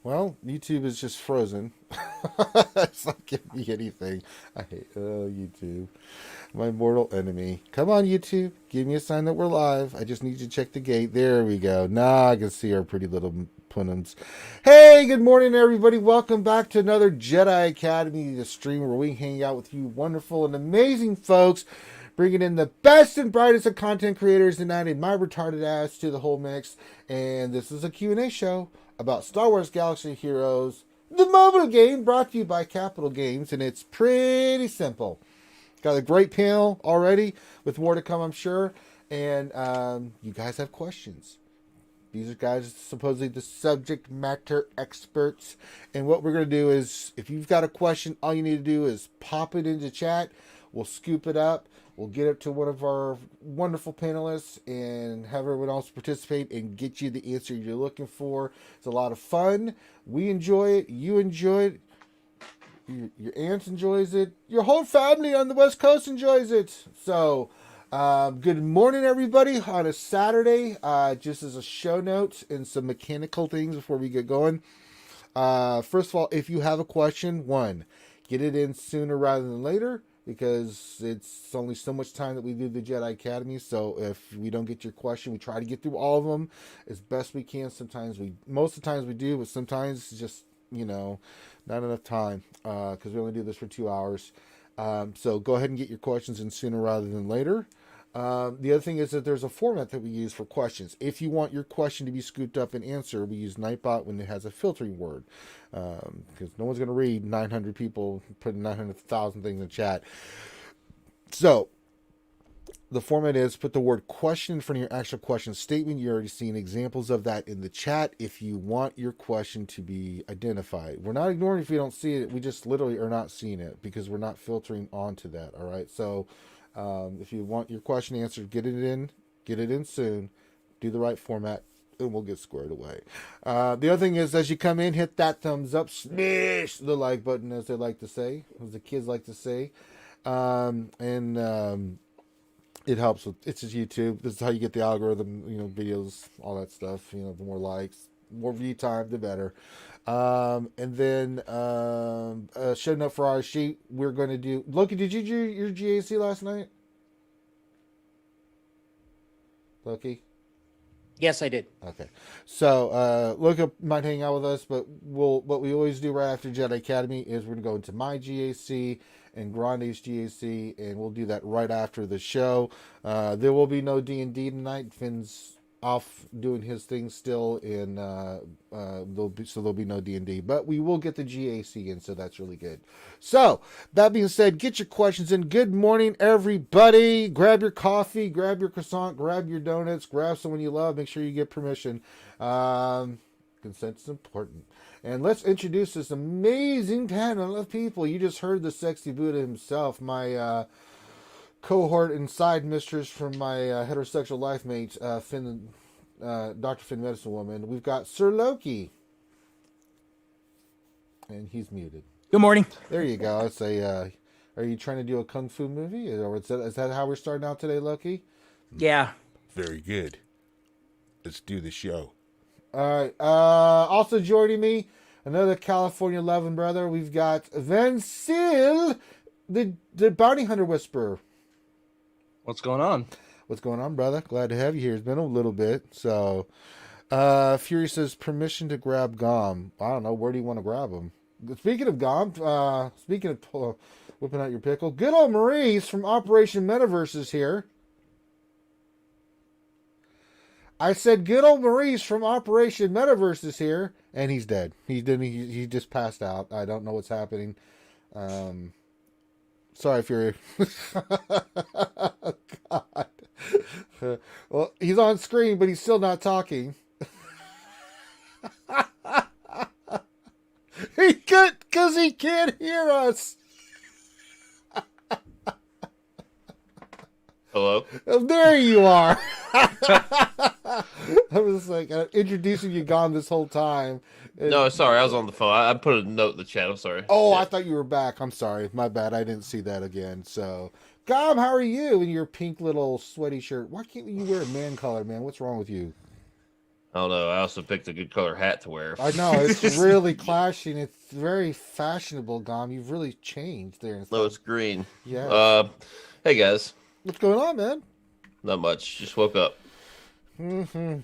Well, YouTube is just frozen. It's not giving me anything. I hate YouTube, my mortal enemy. Come on, YouTube, give me a sign that we're live. I just need you to check the gate. There we go. Now I can see our pretty little punums. Hey, good morning, everybody. Welcome back to another Jedi Academy, the stream where we hang out with you wonderful and amazing folks, bringing in the best and brightest of content creators and adding my retarded ass to the whole mix. And this is a Q&A show about Star Wars Galaxy Heroes, the mobile game brought to you by Capital Games, and it's pretty simple. Got a great panel already with more to come, I'm sure, and you guys have questions. These are guys supposedly the subject matter experts, and what we're going to do is, if you've got a question, all you need to do is pop it into chat. We'll scoop it up. We'll get it to one of our wonderful panelists and have everyone else participate and get you the answer you're looking for. It's a lot of fun. We enjoy it. You enjoy it. Your aunt enjoys it. Your whole family on the West Coast enjoys it. So, good morning, everybody, on a Saturday. Just as a show note and some mechanical things before we get going. First of all, if you have a question, get it in sooner rather than later, because it's only so much time that we do the Jedi Academy. So if we don't get your question, we try to get through all of them as best we can. Most of the times we do, but sometimes it's just, not enough time, because we only do this for 2 hours. So go ahead and get your questions in sooner rather than later. The other thing is that there's a format that we use for questions. If you want your question to be scooped up and answered, we use Nightbot when it has a filtering word, because no one's going to read 900 people putting 900,000 things in chat. So the format is put the word question in front of your actual question statement. You're already seeing examples of that in the chat. If you want your question to be identified, we're not ignoring if you don't see it. We just literally are not seeing it because we're not filtering onto that. All right. So if you want your question answered, get it in soon, do the right format, and we'll get squared away. The other thing is, as you come in, hit that thumbs up, smash the like button, as they like to say, as the kids like to say. It helps with, it's just YouTube. This is how you get the algorithm, videos, all that stuff. The more likes, more view time, the better. And then a show note for our sheet. We're going to do. Loki, did you do your GAC last night? Loki? Yes, I did. Okay. So Loki might hang out with us, but what we always do right after Jedi Academy is we're going to go into my GAC and Grande's GAC, and we'll do that right after the show. There will be no D&D tonight. Finn's off doing his thing still, and there'll be no D&D, but we will get the GAC in, so that's really good. So that being said, get your questions in. Good morning, everybody. Grab your coffee, grab your croissant, grab your donuts, grab someone you love. Make sure you get permission. Consent is important. And let's introduce this amazing panel of people. You just heard the sexy Buddha himself, my cohort and side mistress from my heterosexual life mate, Finn, Dr. Finn Medicine Woman. We've got Sir Loki. And he's muted. Good morning. There you go. I'd say, are you trying to do a kung fu movie? Or is that how we're starting out today, Loki? Yeah. Very good. Let's do the show. All right. Also joining me, another California loving brother. We've got Van Sil, the bounty hunter whisperer. What's going on? What's going on, brother? Glad to have you here. It's been a little bit. So, Fury says, permission to grab Gom. I don't know. Where do you want to grab him? Speaking of Gom, speaking of whipping out your pickle, good old Maurice from Operation Metaverse is here. I said, good old Maurice from Operation Metaverse is here, and he's dead. He just passed out. I don't know what's happening. Sorry, Fury. God. Well, he's on screen, but he's still not talking. He could, because he can't hear us. Hello? There you are. I was like introducing you gone this whole time. No, sorry, I was on the phone. I put a note in the chat. I'm sorry. Oh, I thought you were back. I'm sorry. My bad. I didn't see that again. So, Gom, how are you in your pink little sweaty shirt? Why can't you wear a man color, man? What's wrong with you? I don't know. I also picked a good color hat to wear. I know it's really clashing. It's very fashionable, Gom. You've really changed there. And No, stuff. it's green. Yeah. Hey guys. What's going on, man? Not much. Just woke up. Mm-hmm.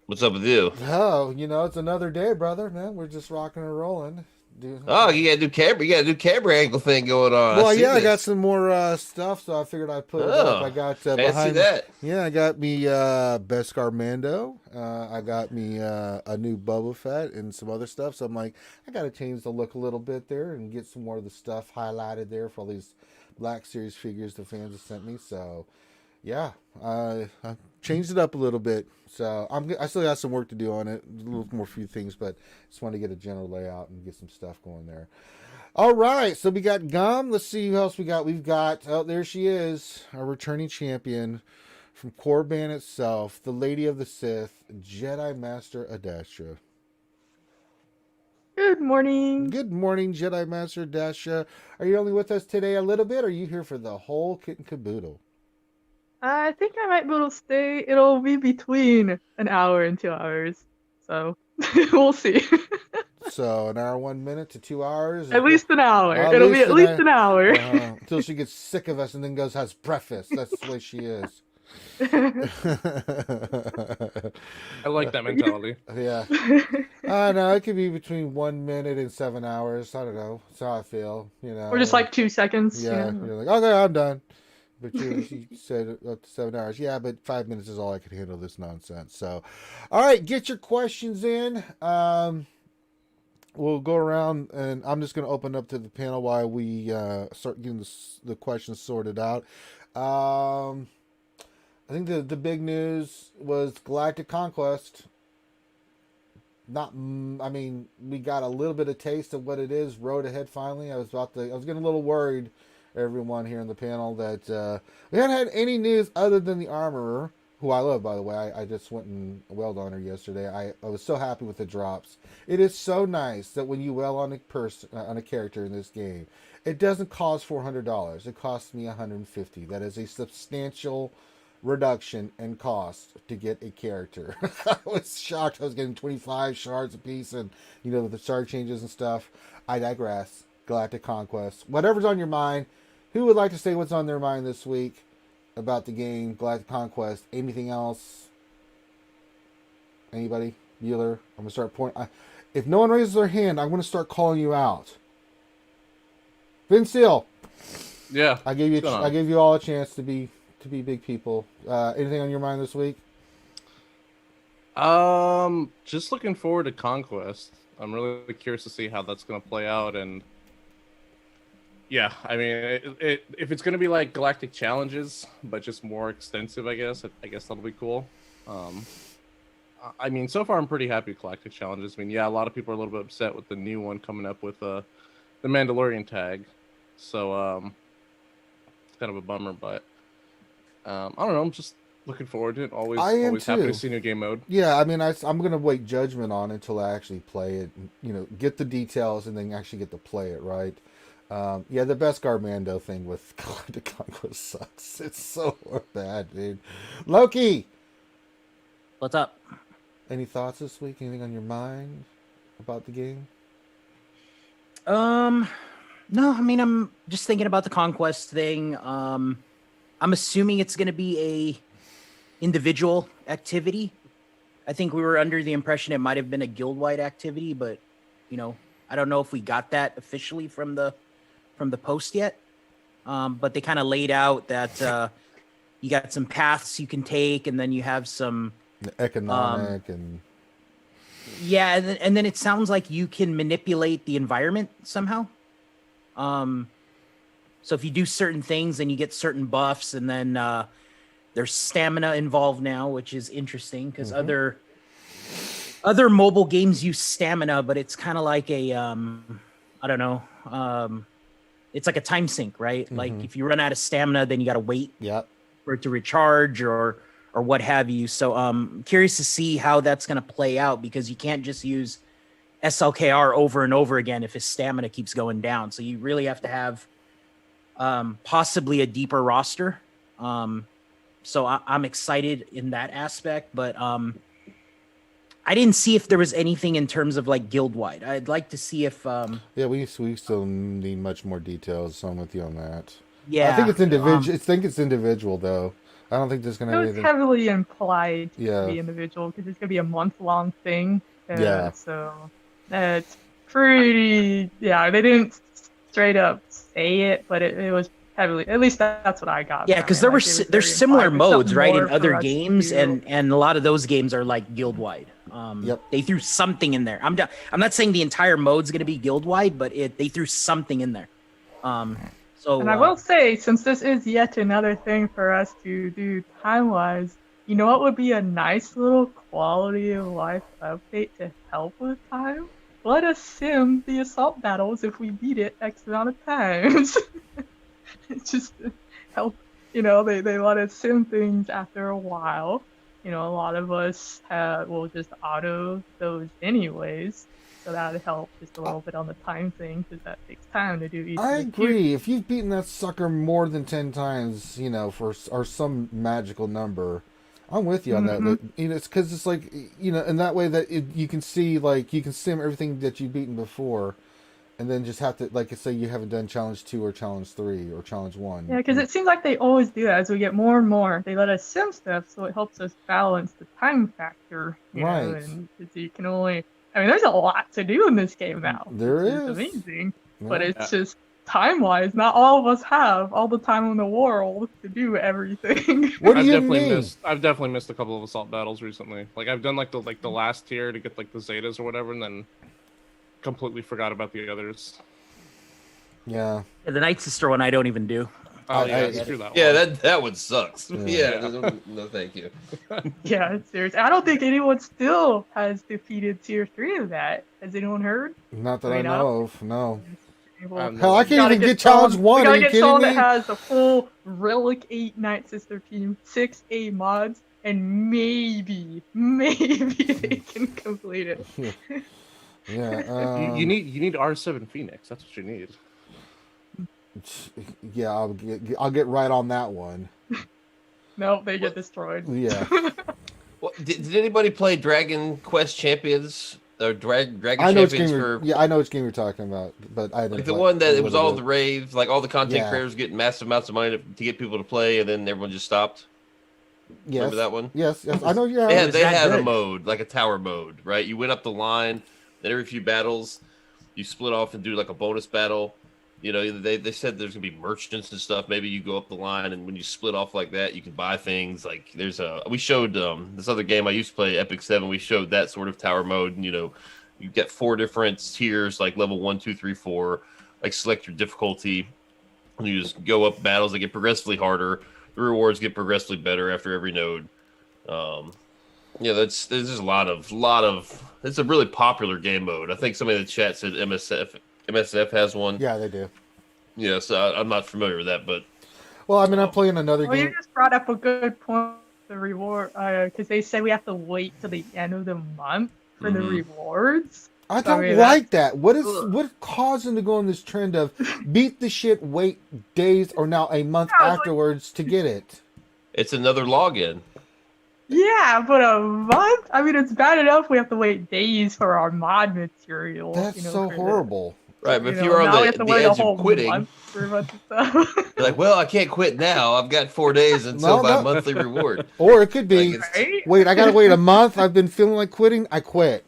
What's up with you? Oh, it's another day, brother. Man, we're just rocking and rolling. Dude. Oh, you got a new camera. You got a new camera angle thing going on. Well, I got some more stuff, so I figured I'd put it up. I got behind that. Yeah, I got me Beskar Mando. I got me a new Boba Fett and some other stuff. So I'm like, I got to change the look a little bit there and get some more of the stuff highlighted there for all these Black Series figures the fans have sent me. So, yeah, I changed it up a little bit. So I still got some work to do on it, a little more few things, but just want to get a general layout and get some stuff going there. All right, so we got Gum. Let's see who else we got. We've got, there she is, our returning champion from Korban itself, the Lady of the Sith, Jedi Master Adastra. Good morning. Good morning, Jedi Master Adastra. Are you only with us today a little bit, or are you here for the whole kit and caboodle? I think I might be able to stay. It'll be between an hour and 2 hours. So we'll see. So an hour, 1 minute to 2 hours? At least an hour. It'll be at least an hour. Until she gets sick of us and then goes, has preface. That's the way she is. I like that mentality. Yeah. I know. It could be between 1 minute and 7 hours. I don't know. That's how I feel. Or just like 2 seconds. Yeah. You're like, okay, I'm done. But she said up to 7 hours. Yeah, but 5 minutes is all I could handle this nonsense. So, all right, get your questions in. We'll go around, and I'm just going to open up to the panel while we start getting the questions sorted out. I think the big news was Galactic Conquest. We got a little bit of taste of what it is. Road ahead finally. I was getting a little worried, everyone here in the panel, that we hadn't had any news other than the Armorer, who I love, by the way. I just went and wailed on her yesterday. I was so happy with the drops. It is so nice that when you wail on a character in this game, it doesn't cost $400. It costs me $150. That is a substantial reduction in cost to get a character. I was shocked. I was getting 25 shards a piece, and with the shard changes and stuff. I digress. Galactic Conquest. Whatever's on your mind. Who would like to say what's on their mind this week about the game, Galactic Conquest? Anything else? Anybody? Bueller? I'm going to start pointing. If no one raises their hand, I'm going to start calling you out. Vince Seal. Yeah. I gave you all a chance to be big people. Anything on your mind this week? Just looking forward to Conquest. I'm really curious to see how that's going to play out, and yeah, I mean, if it's going to be like Galactic Challenges, but just more extensive, I guess that'll be cool. I mean, so far I'm pretty happy with Galactic Challenges. I mean, yeah, a lot of people are a little bit upset with the new one coming up with the Mandalorian tag, so it's kind of a bummer. But I don't know. I'm just looking forward to it. Always happy to see new game mode. Yeah, I mean, I'm gonna wait judgment on it until I actually play it. And, get the details and then actually get to play it right. Yeah, the Beskar Mando thing with Galactic Conquest sucks. It's so bad, dude. Loki, What's up? any thoughts this week? Anything on your mind about the game? No, I mean, I'm just thinking about the Conquest thing. I'm assuming it's going to be a individual activity. I think we were under the impression it might have been a guild-wide activity, but I don't know if we got that officially from the post yet. But they kind of laid out that you got some paths you can take, and then you have some Economic and yeah, and then it sounds like you can manipulate the environment somehow. So if you do certain things, then you get certain buffs, and then there's stamina involved now, which is interesting because other mobile games use stamina, but it's kind of like a I don't know, it's like a time sink, right? Like if you run out of stamina, then you got to wait for it to recharge or what have you. So curious to see how that's going to play out, because you can't just use SLKR over and over again if his stamina keeps going down. So you really have to have possibly a deeper roster. So I'm excited in that aspect, but I didn't see if there was anything in terms of like guild wide. I'd like to see if Yeah, we still need much more details. So I'm with you on that. yeah. I think it's individual. I think it's individual though. I don't think there's gonna It have was anything. heavily implied Yeah. to be individual because it's gonna be a month-long thing. Yeah. So that's pretty. Yeah, they didn't straight up say it, but it was heavily. At least that's what I got. Yeah, from because it. there Like, were it was there's very similar implied. There's modes, something right, more in for other us to games, do. and a lot of those games are like guild wide. Yep. They threw something in there. I'm not saying the entire mode's gonna be guild wide, but they threw something in there. So And I will say, since this is yet another thing for us to do time-wise, you know what would be a nice little quality of life update to help with time? Let us sim the assault battles if we beat it X amount of times. It's just to help, they let us sim things after a while. A lot of us will just auto those anyways. So that would help just a little bit on the time thing because that takes time to do each. I of the agree. If you've beaten that sucker more than 10 times, or some magical number, I'm with you on that. But, it's because it's like, and that way that you can see, like, you can sim everything that you've beaten before, and then just have to, like, say you haven't done challenge 2 or challenge 3 or challenge 1. Yeah, because it seems like they always do that. As we get more and more, they let us sim stuff, so it helps us balance the time factor. Right. And 'cause you can only. I mean, there's a lot to do in this game now. There which is. amazing, Yeah. but it's just time-wise. Not all of us have all the time in the world to do everything. What do I've you definitely mean? I've definitely missed a couple of assault battles recently. Like I've done like the last tier to get like the Zetas or whatever, and then completely forgot about the others. Yeah. the Night Sister one I don't even do. Oh yeah, I- screw that Yeah, one. that one sucks. Yeah. No, thank you. Yeah, seriously. I don't think anyone still has defeated tier 3 of that. Has anyone heard? Not that I I mean, know of. No. Well, Hell, I we can't gotta even get challenge someone- 1. We Are gotta you get kidding someone me? that has the full Relic 8 Night Sister team, 6 A mods, and maybe they can complete it. Yeah. You need R7 Phoenix. That's what you need. Yeah, I'll get right on that one. Nope, they get destroyed. Yeah. Well, did anybody play Dragon Quest Champions or Dragon I know which Champions game for? I know which game you're talking about, but I didn't. Like the play one that a it was little all bit. the rave, like all the content Yeah. creators getting massive amounts of money to get people to play, and then everyone just stopped. Yes. Remember that one? Yes. I know. Yeah. Yeah, was they that had a good? mode, like a tower mode, right? You went up the line, and every few battles, you split off and do like a bonus battle. They said there's gonna be merchants and stuff. Maybe you go up the line, and when you split off like that, you can buy things. Like we showed this other game I used to play, Epic 7. We showed that sort of tower mode, and you get 4 different tiers, like level 1, 2, 3, 4. Like select your difficulty, and you just go up battles that get progressively harder. The rewards get progressively better after every node. There's just a lot of. It's a really popular game mode. I think somebody in the chat said MSF has one. Yeah, they do. Yeah, so I'm not familiar with that, but Well, I mean, I'm playing another Well, you game. just brought up a good point. The reward, because they say we have to wait till the end of the month for the rewards. I don't mean, like that. What caused them to go on this trend of beat the shit, wait days or now a month Yeah, like- afterwards to get it? it's another login. Yeah, but a month? I mean, it's bad enough we have to wait days for our mod material. That's so for the- horrible. Right, but if now you're we on have to the wait a edge whole of quitting, month for a bunch of stuff. you're like, well, I can't quit now. I've got 4 days until my monthly reward. Or it could be, Like, Right? wait, I gotta wait a month. I've been feeling like quitting. I quit.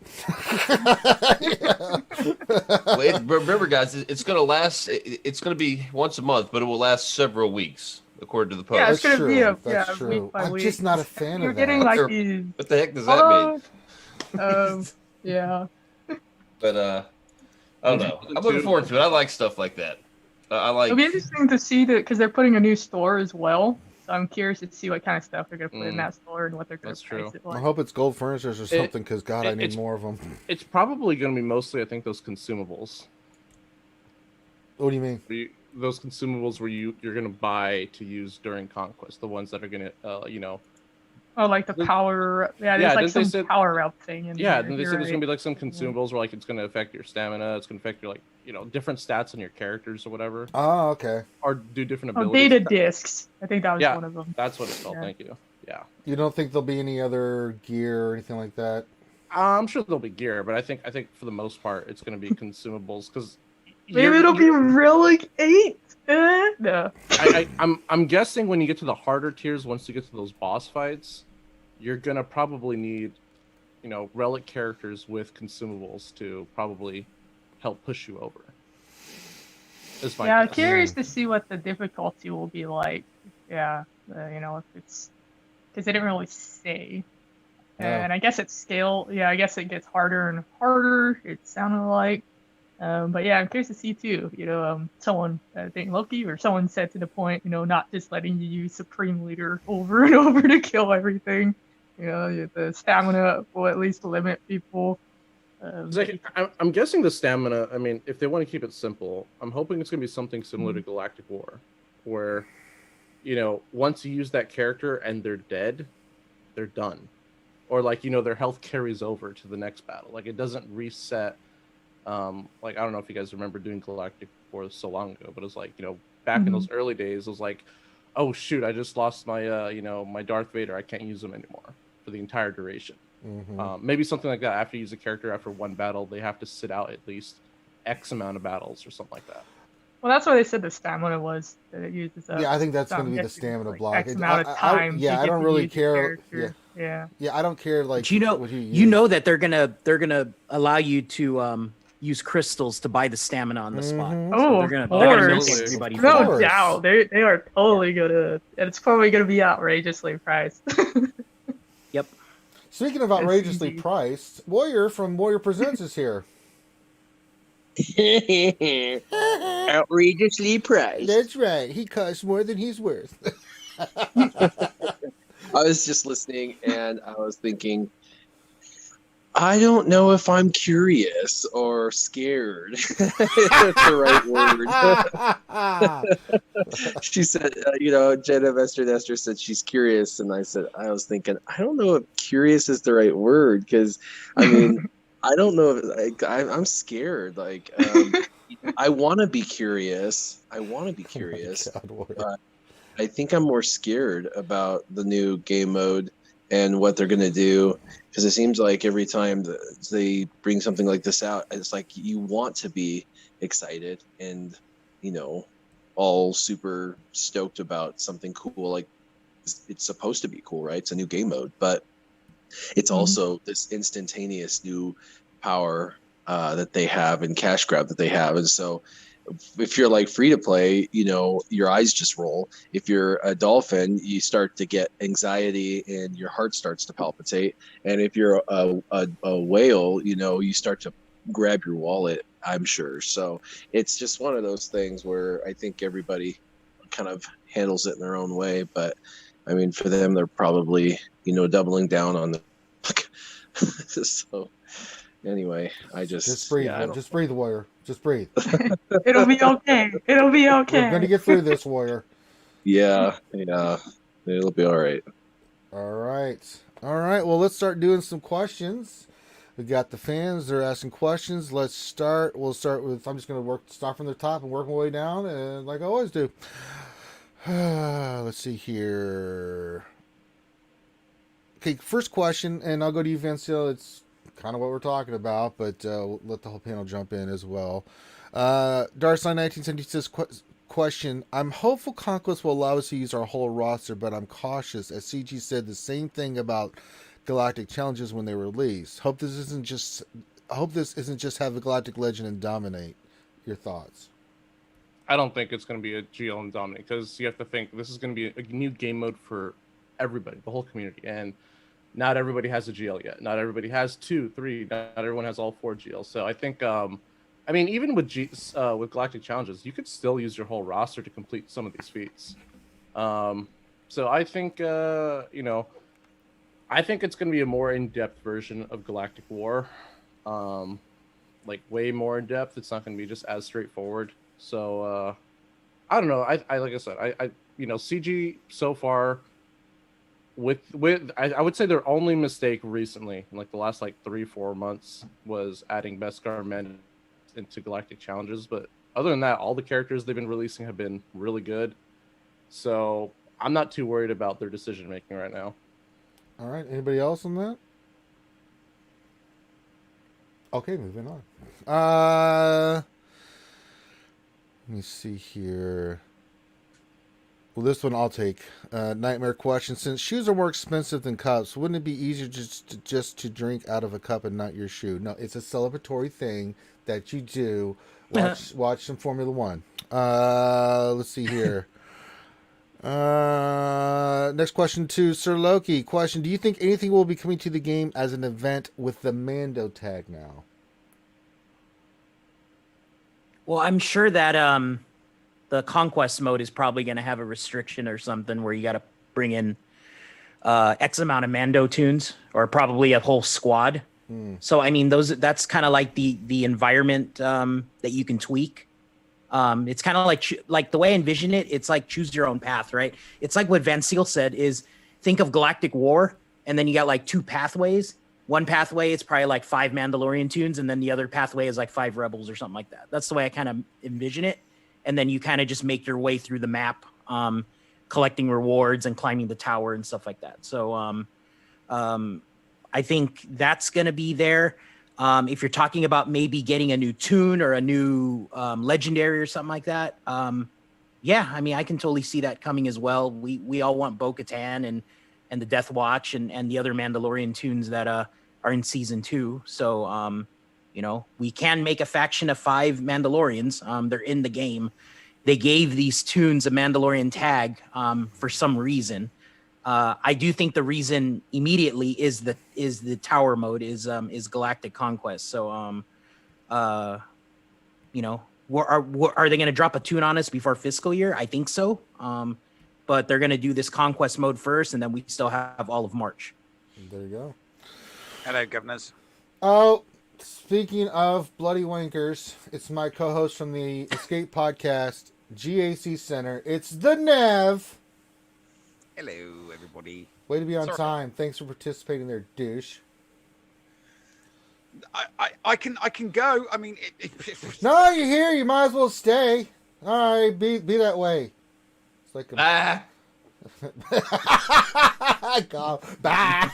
Remember, guys, it's going to last. It's going to be once a month, but it will last several weeks, according to the post. Yeah, it's That's gonna be a true. That's yeah, true. week by I'm week. just not a fan You're of getting that. like Sure. these. What the heck does that mean? Yeah. But I don't know. I'm looking forward to it. I like stuff like that. I like. It'll be interesting to see that because they're putting a new store as well. So I'm curious to see what kind of stuff they're gonna put in that store and what they're gonna That's price true. it I like. hope it's gold furnishers or something, because God, I need it's- more of them. It's probably going to be mostly, I think, those consumables. What do you mean? Those consumables where you're going to buy to use during conquest. The ones that are going to, Oh, like the power. Yeah, there's Yeah, like didn't they some say- power up thing. In Yeah, there. and they You're said there's right. gonna be like some consumables where like it's gonna affect your stamina, it's gonna affect your like different stats on your characters or whatever, Oh, okay. or do different Oh, abilities. data discs. I think that was Yeah, one of them. that's what it's called. Yeah. Thank you. Yeah, You don't think there'll be any other gear or anything like that? I'm sure there'll be gear, but I think for the most part it's going to be consumables because Maybe it'll be Relic 8. No. I'm guessing when you get to the harder tiers, once you get to those boss fights, you're gonna probably need, relic characters with consumables to probably help push you over. Is my Yeah, guess. curious to see what the difficulty will be like. Yeah, if it's because they didn't really say. Oh. And I guess it's scale. Yeah, I guess it gets harder and harder. It sounded like. But yeah, I'm curious to see too. Someone, I think Loki or someone said to the point, not just letting you use Supreme Leader over and over to kill everything. The stamina will at least limit people. I'm guessing the stamina. I mean, if they want to keep it simple, I'm hoping it's gonna be something similar to Galactic War, where, once you use that character and they're dead, they're done, or their health carries over to the next battle. Like it doesn't reset. I don't know if you guys remember doing Galactic War so long ago, but it was back in those early days, it was like, oh shoot, I just lost my my Darth Vader. I can't use him anymore for the entire duration. Maybe something like that. After you use a character after one battle, they have to sit out at least X amount of battles or something like that. Well, that's why they said the stamina was that it uses. Yeah, I think that's going to be the stamina block. X amount of time. I don't really care. Yeah, I don't care. Like, But what you know that they're gonna allow you to use crystals to buy the stamina on the spot. Oh, they're of gonna milk course. everybody. for No that. doubt, they are totally gonna. And it's probably gonna be outrageously priced. Yep. Speaking of outrageously priced, Warrior from Warrior Presents is here. Outrageously priced. That's right. He costs more than he's worth. I was just listening and I was thinking, I don't know if I'm curious or scared. If that's the right word. She said, Jenna Vester said she's curious. And I was thinking, I don't know if curious is the right word. Because, I mean, I don't know if I'm scared. I want to be curious. Oh But I think I'm more scared about the new game mode and what they're going to do, because it seems like every time they bring something like this out, it's like you want to be excited and, all super stoked about something cool. Like it's supposed to be cool, right? It's a new game mode, but it's also this instantaneous new power that they have and cash grab that they have. And so if you're like free to play, your eyes just roll. If you're a dolphin, you start to get anxiety and your heart starts to palpitate. And if you're a whale, you start to grab your wallet, I'm sure. So it's just one of those things where I think everybody kind of handles it in their own way. But I mean, for them, they're probably, doubling down on the. So anyway, I just breathe. yeah, Just breathe, Warrior. Just breathe. It'll be okay. It'll be okay. We're gonna get through this, Warrior. Yeah, it'll be all right. All right. Well, let's start doing some questions. We got the fans. They're asking questions. Let's start. We'll start with. I'm just gonna start from the top and work my way down, and like I always do. Let's see here. Okay, first question, and I'll go to you, Vincil. It's kind of what we're talking about, but we'll let the whole panel jump in as well. Darkseid 1970 says, question, I'm hopeful Conquest will allow us to use our whole roster, but I'm cautious, as CG said the same thing about Galactic Challenges when they were released. Hope this isn't just have a Galactic Legend and dominate. Your thoughts? I don't think it's going to be a GL and dominate, because you have to think this is going to be a new game mode for everybody, the whole community, and not everybody has a GL yet. Not everybody has 2, 3. Not everyone has all 4 GLs. So I think, even with Galactic Challenges, you could still use your whole roster to complete some of these feats. So I think, I think it's going to be a more in-depth version of Galactic War. Way more in-depth. It's not going to be just as straightforward. So I don't know. I like I said, I CG so far. I would say their only mistake recently, in the last 3-4 months, was adding Beskar Men into Galactic Challenges. But other than that, all the characters they've been releasing have been really good. So I'm not too worried about their decision making right now. All right. Anybody else on that? Okay, moving on. Let me see here. Well, this one I'll take. Nightmare question. Since shoes are more expensive than cups, wouldn't it be easier just to drink out of a cup and not your shoe? No, it's a celebratory thing that you do. Watch some Formula One. Let's see here. Next question to Sir Loki. Question: do you think anything will be coming to the game as an event with the Mando tag now? Well, I'm sure that the conquest mode is probably going to have a restriction or something where you got to bring in X amount of Mando tunes or probably a whole squad. So I mean, that's kind of like the environment that you can tweak. It's kind of like the way I envision it. It's like choose your own path, right? It's like what Van Seal said is think of Galactic War, and then you got like two pathways. One pathway, it's probably like 5 Mandalorian tunes, and then the other pathway is like 5 Rebels or something like that. That's the way I kind of envision it. And then you kind of just make your way through the map, collecting rewards and climbing the tower and stuff like that. So I think that's going to be there. If you're talking about maybe getting a new tune or a new legendary or something like that, yeah, I mean, I can totally see that coming as well. We all want Bo-Katan and the Death Watch and the other Mandalorian tunes that are in season 2. So, we can make a faction of 5 Mandalorians. They're in the game. They gave these tunes a Mandalorian tag for some reason. I do think the reason immediately is the tower mode is Galactic Conquest. So, are they going to drop a tune on us before fiscal year? I think so. But they're going to do this conquest mode first, and then we still have all of March. There you go. Hello, governors. Oh, speaking of bloody wankers, it's my co-host from the Escape Podcast, GAC Center. It's the Nev. Hello, everybody. Way to be on Sorry. time. Thanks for participating there, douche. I can go. I mean, No, you're here. You might as well stay. All right, be that way. It's like a... Go. Bah.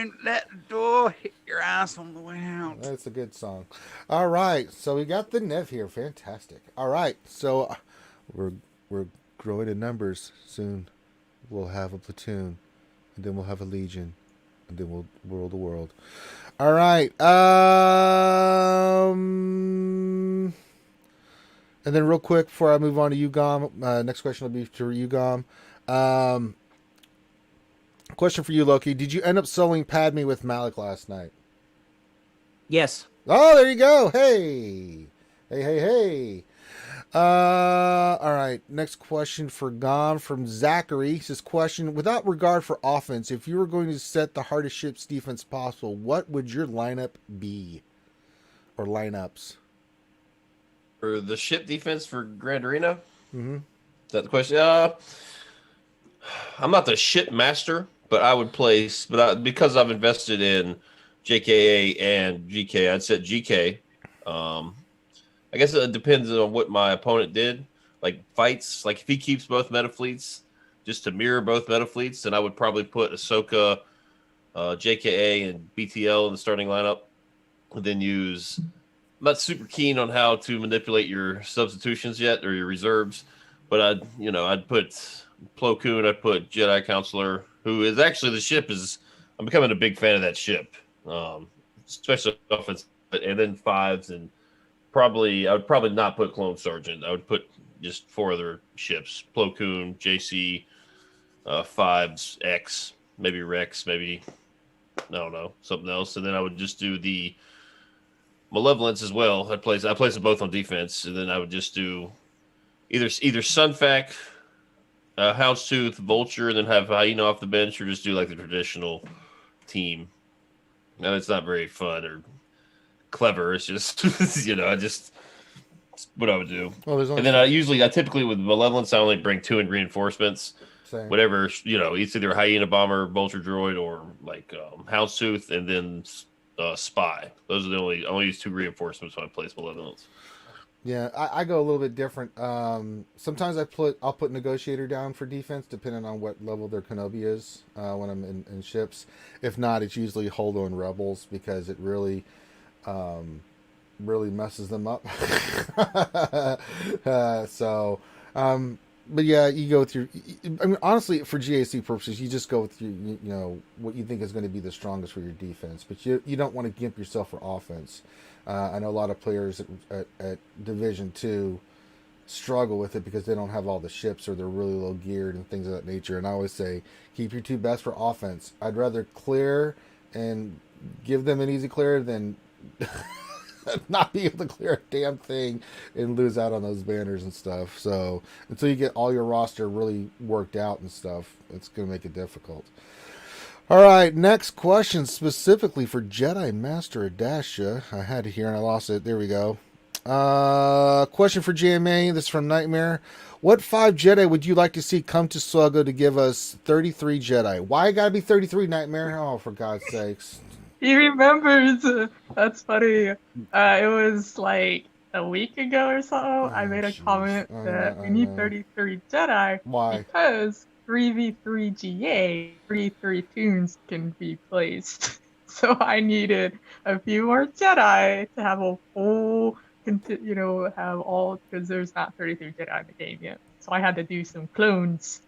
don't let the door hit your ass on the way out. That's a good song. All right, so we got the Nev here. Fantastic. All right, so we're growing in numbers soon. We'll have a platoon, and then we'll have a legion, and then we'll rule the world. All right. And then real quick before I move on to Ugam, next question will be to Ugam. Question for you, Loki. Did you end up soloing Padme with Malik last night? Yes. Oh, there you go. Hey. Hey. All right. Next question for Gom from Zachary. He says, question, without regard for offense, if you were going to set the hardest ship's defense possible, what would your lineup be? Or lineups? For the ship defense for Grand Arena? Mm-hmm. Is that the question? I'm not the ship master, but I would place, because I've invested in JKA and GK, I'd set GK. I guess it depends on what my opponent did. Like fights, like if he keeps both meta fleets, just to mirror both meta fleets, then I would probably put Ahsoka, JKA, and BTL in the starting lineup. And then use... I'm not super keen on how to manipulate your substitutions yet or your reserves, but I'd put Plo Koon, I'd put Jedi Counselor, who is actually the ship is. I'm becoming a big fan of that ship, especially offense. And then 5s, and I would probably not put Clone Sergeant. I would put just 4 other ships: Plo Koon, JC, 5s, X, maybe Rex, maybe I don't know, something else, and then I would just do the Malevolence as well. I place them both on defense, and then I would just do either Sunfac, Houndstooth, Vulture, and then have Hyena off the bench, or just do like the traditional team. Now it's not very fun or clever. It's just it's what I would do. Well, and then I typically with Malevolence I only bring 2 in reinforcements. Same. Whatever, it's either Hyena Bomber, Vulture Droid, or like Houndstooth, and then spy. Those are the only. I only use 2 reinforcements when I place malevolence. Yeah, I go a little bit different. Sometimes I'll put negotiator down for defense, depending on what level their Kenobi is when I'm in ships. If not, it's usually Holdo and rebels because it really messes them up. But yeah, you go through. I mean, honestly, for GAC purposes, you just go through. You know what you think is going to be the strongest for your defense, but you don't want to gimp yourself for offense. I know a lot of players at Division 2 struggle with it because they don't have all the ships or they're really low geared and things of that nature. And I always say, keep your 2 best for offense. I'd rather clear and give them an easy clear than not be able to clear a damn thing and lose out on those banners and stuff. So until you get all your roster really worked out and stuff, it's going to make it difficult. All right, next question specifically for Jedi Master Adasha. I had it here and I lost it. There we go. Question for JMA. This is from Nightmare. What 5 Jedi would you like to see come to SWGOH to give us 33 Jedi? Why gotta be 33, Nightmare? Oh, for God's sakes. He remembers. That's funny. It was like a week ago or so. I made a comment that we need 33 Jedi. Why? Because 3v3 GA, 3 tunes can be placed. So I needed a few more Jedi to have a full, have all, because there's not 33 Jedi in the game yet. So I had to do some clones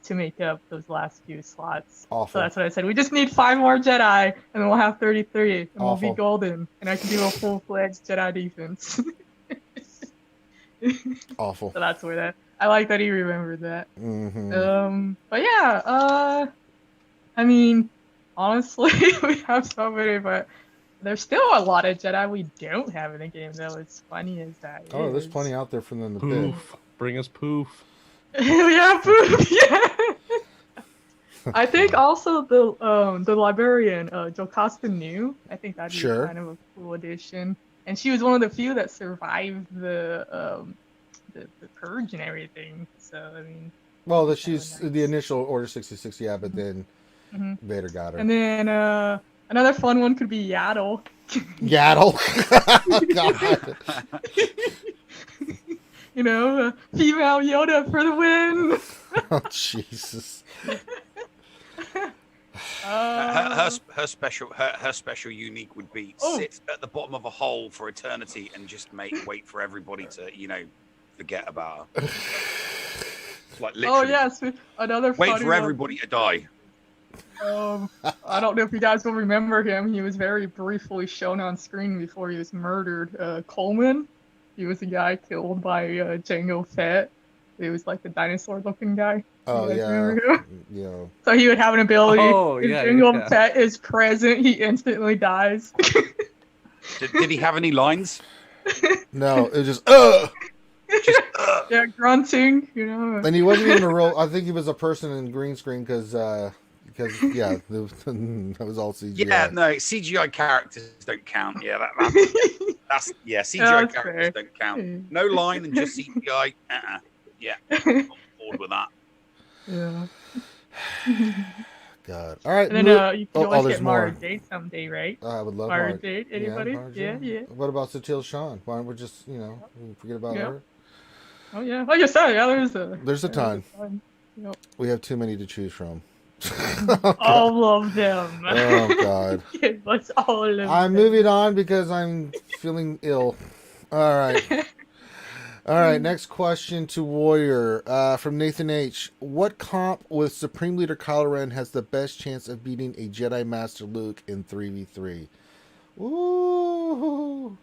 to make up those last few slots. Awful. So that's what I said. We just need 5 more Jedi, and then we'll have 33, and Awful. we'll be golden, and I can do a full-fledged Jedi defense. Awful. So that's where that. I like that he remembered that. Mm-hmm. But yeah, I mean, honestly, we have so many, but there's still a lot of Jedi we don't have in the game, though. As funny as that is. Oh, there's plenty out there for them to pick. Poof. Bring us Poof. Yeah, Poof. Yeah. I think also the librarian, Jocasta New. I think that'd be kind of a cool addition. And she was one of the few that survived the purge and everything. So I mean. Well, she's nice. The initial Order 66, yeah, but then Vader got her. And then another fun one could be Yaddle. Yaddle. God. Female Yoda for the win. Oh Jesus. Her special unique would be sit at the bottom of a hole for eternity and just wait for everybody to forget about her. Like literally. Oh yes, another wait for everybody to die. I don't know if you guys will remember him. He was very briefly shown on screen before he was murdered. Coleman. He was a guy killed by Jango Fett. He was like the dinosaur-looking guy. Oh yeah. So he would have an ability. If Jango Fett is present, he instantly dies. Did he have any lines? No, it was just yeah, grunting. And he wasn't even a real. I think he was a person in green screen because that was all CGI. Yeah, no, CGI characters don't count. Yeah, that's CGI characters don't count. No line and just CGI. Yeah, I'm on board with that. Yeah. God. All right. And then you can always get Mara Jade someday, right? I would love Mara Jade. Anybody? Yeah. What about Satil Shan? Why don't we just forget about her? Oh yeah, like I said, there's a ton. Yep. We have too many to choose from. All of them. Oh God. Give us all of them. I'm moving on because I'm feeling ill. All right. All right, next question to Warrior from Nathan H. What comp with Supreme Leader Kylo Ren has the best chance of beating a Jedi Master Luke in 3v3? Ooh.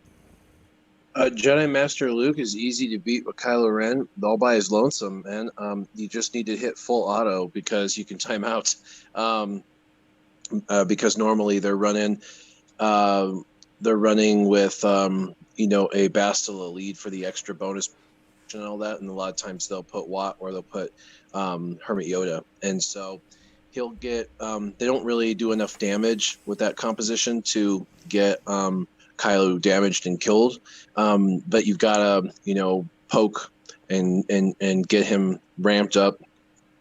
Jedi Master Luke is easy to beat with Kylo Ren all by his lonesome, man. You just need to hit full auto because you can time out. Because normally they're running with a Bastila lead for the extra bonus and all that, and a lot of times they'll put Watt or they'll put Hermit Yoda, and so he'll get. They don't really do enough damage with that composition to get Kylo damaged and killed, but you've got to poke and get him ramped up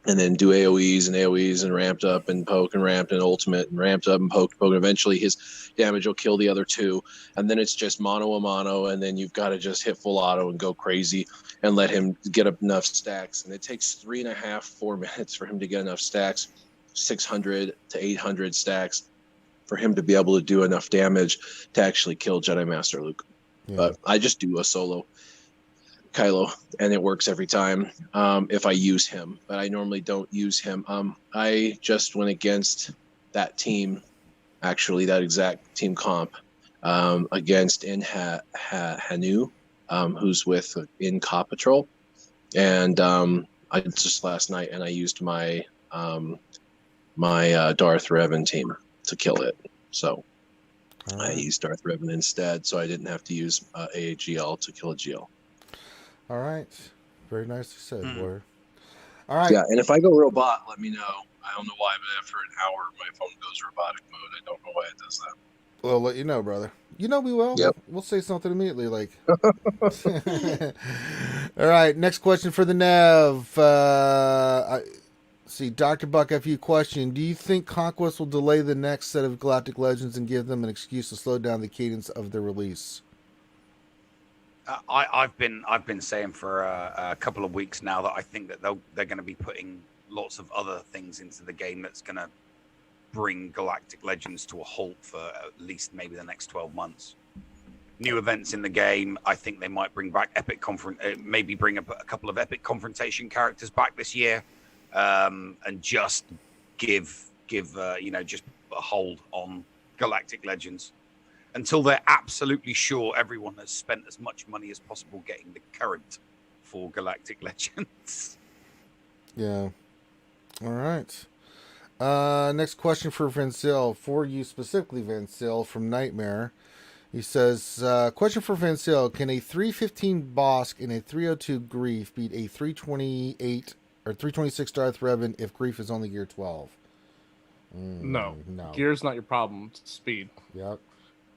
and then do AoEs and ramped up and poke and ramped and ultimate and ramped up and poke. And eventually his damage will kill the other two. And then it's just mono a mono. And then you've got to just hit full auto and go crazy and let him get up enough stacks. And it takes 3.5, 4 minutes for him to get enough stacks, 600 to 800 stacks for him to be able to do enough damage to actually kill Jedi Master Luke. Yeah. But I just do a solo Kylo, and it works every time if I use him. But I normally don't use him. I just went against that team, actually that exact team comp, against Hanu, who's with in Cop Patrol, and I just last night, and I used my Darth Revan team to kill it. So I used Darth Revan instead, so I didn't have to use a GL to kill a GL. All right. Very nicely said, Warrior. All right. Yeah, and if I go robot, let me know. I don't know why, but after an hour, my phone goes robotic mode. I don't know why it does that. Well, I'll let you know, brother. You know we will. Yep. We'll say something immediately, like. All right. Next question for the Nev. See, Dr. Buck, a few question. Do you think Conquest will delay the next set of Galactic Legends and give them an excuse to slow down the cadence of their release? I've been saying for a couple of weeks now that I think that they're going to be putting lots of other things into the game that's going to bring Galactic Legends to a halt for at least maybe the next 12 months. New events in the game. I think they might bring back maybe bring a couple of epic confrontation characters back this year, and just give just a hold on Galactic Legends until they're absolutely sure everyone has spent as much money as possible getting the current for Galactic Legends. Yeah. All right. Next question for Vincil. For you specifically, Vincil, from Nightmare. He says, question for Vincil. Can a 315 Bosk and a 302 Grief beat a 328 or 326 Darth Revan if Grief is only gear 12? No. No. Gear's not your problem. It's speed. Yep.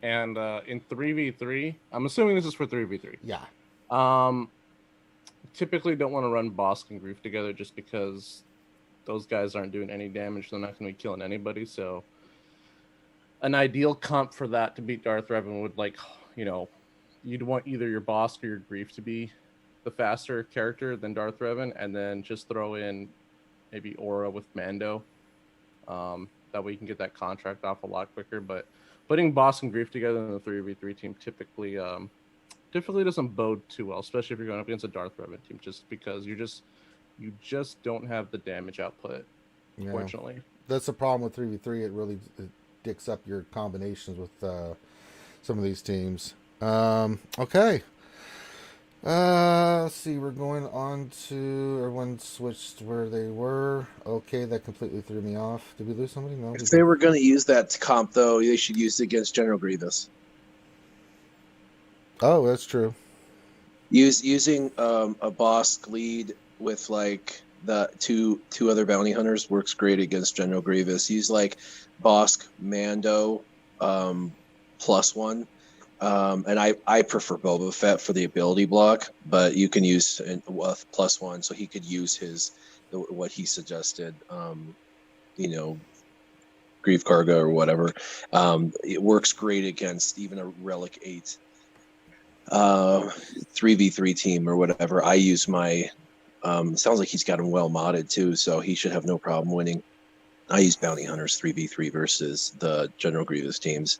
And in 3v3, I'm assuming this is for 3v3. Yeah. Typically don't want to run Bosk and Grief together just because those guys aren't doing any damage. They're not going to be killing anybody. So an ideal comp for that to beat Darth Revan would, you'd want either your Bosk or your Grief to be the faster character than Darth Revan, and then just throw in maybe Aura with Mando. That way you can get that contract off a lot quicker. But putting Bosk and Grief together in the 3v3 team typically doesn't bode too well, especially if you're going up against a Darth Revan team, just because you just don't have the damage output, unfortunately. That's the problem with 3v3. It really dicks up your combinations with some of these teams. Okay. Let's see. We're going on to... Everyone switched where they were. Okay, that completely threw me off. Did we lose somebody? No. If they were going to use that comp, though, they should use it against General Grievous. Oh, that's true. Using a Bosk lead with the two other bounty hunters works great against General Grievous. Use Bosk, Mando, +1. And I prefer Boba Fett for the ability block, but you can use +1, so he could use what he suggested, Grief Karga or whatever. It works great against even a Relic 8 3v3 team or whatever. I use my sounds like he's got him well modded too, so he should have no problem winning. I use bounty hunters 3v3 versus the General Grievous teams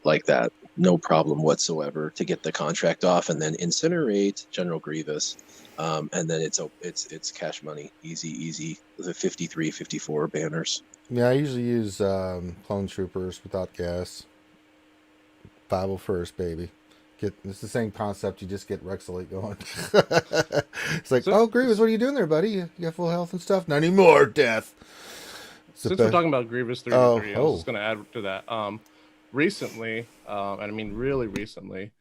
like that. No problem whatsoever to get the contract off, and then incinerate General Grievous, and then it's cash money, easy. The 53, 54 banners. Yeah, I usually use clone troopers without gas. 501st, baby. It's the same concept. You just get Rexolate going. It's like, Grievous, what are you doing there, buddy? You got full health and stuff. Not anymore, death. Since we're talking about Grievous 3v3, I was just going to add to that. Recently, and I mean really recently,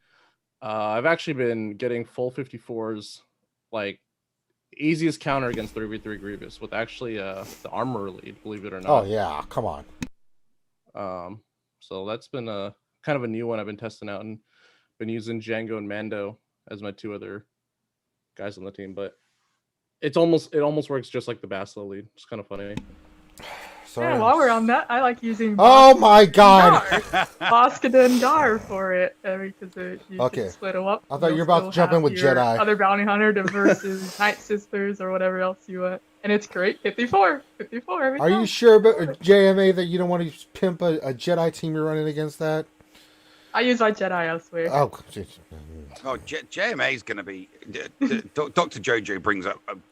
I've actually been getting full 54s, easiest counter against 3v3 Grievous with actually the armor lead, believe it or not. Oh yeah, come on. So that's been a kind of a new one I've been testing out, and been using Django and Mando as my two other guys on the team. But it almost works just like the Bastila lead. It's kind of funny. Sorry. Yeah, while we're on that, I like using Oh my god! Boskada and Gar for it because you Okay. can split them up. I thought you were You'll about to still jump in have with your Jedi. Other bounty hunter to versus Night Sisters or whatever else you want, and it's great. 54 every Are time. you sure about JMA that you don't want to pimp a Jedi team you're running against that? I use my Jedi elsewhere. Oh, jeez. Oh, JMA is going to be. Dr. Jojo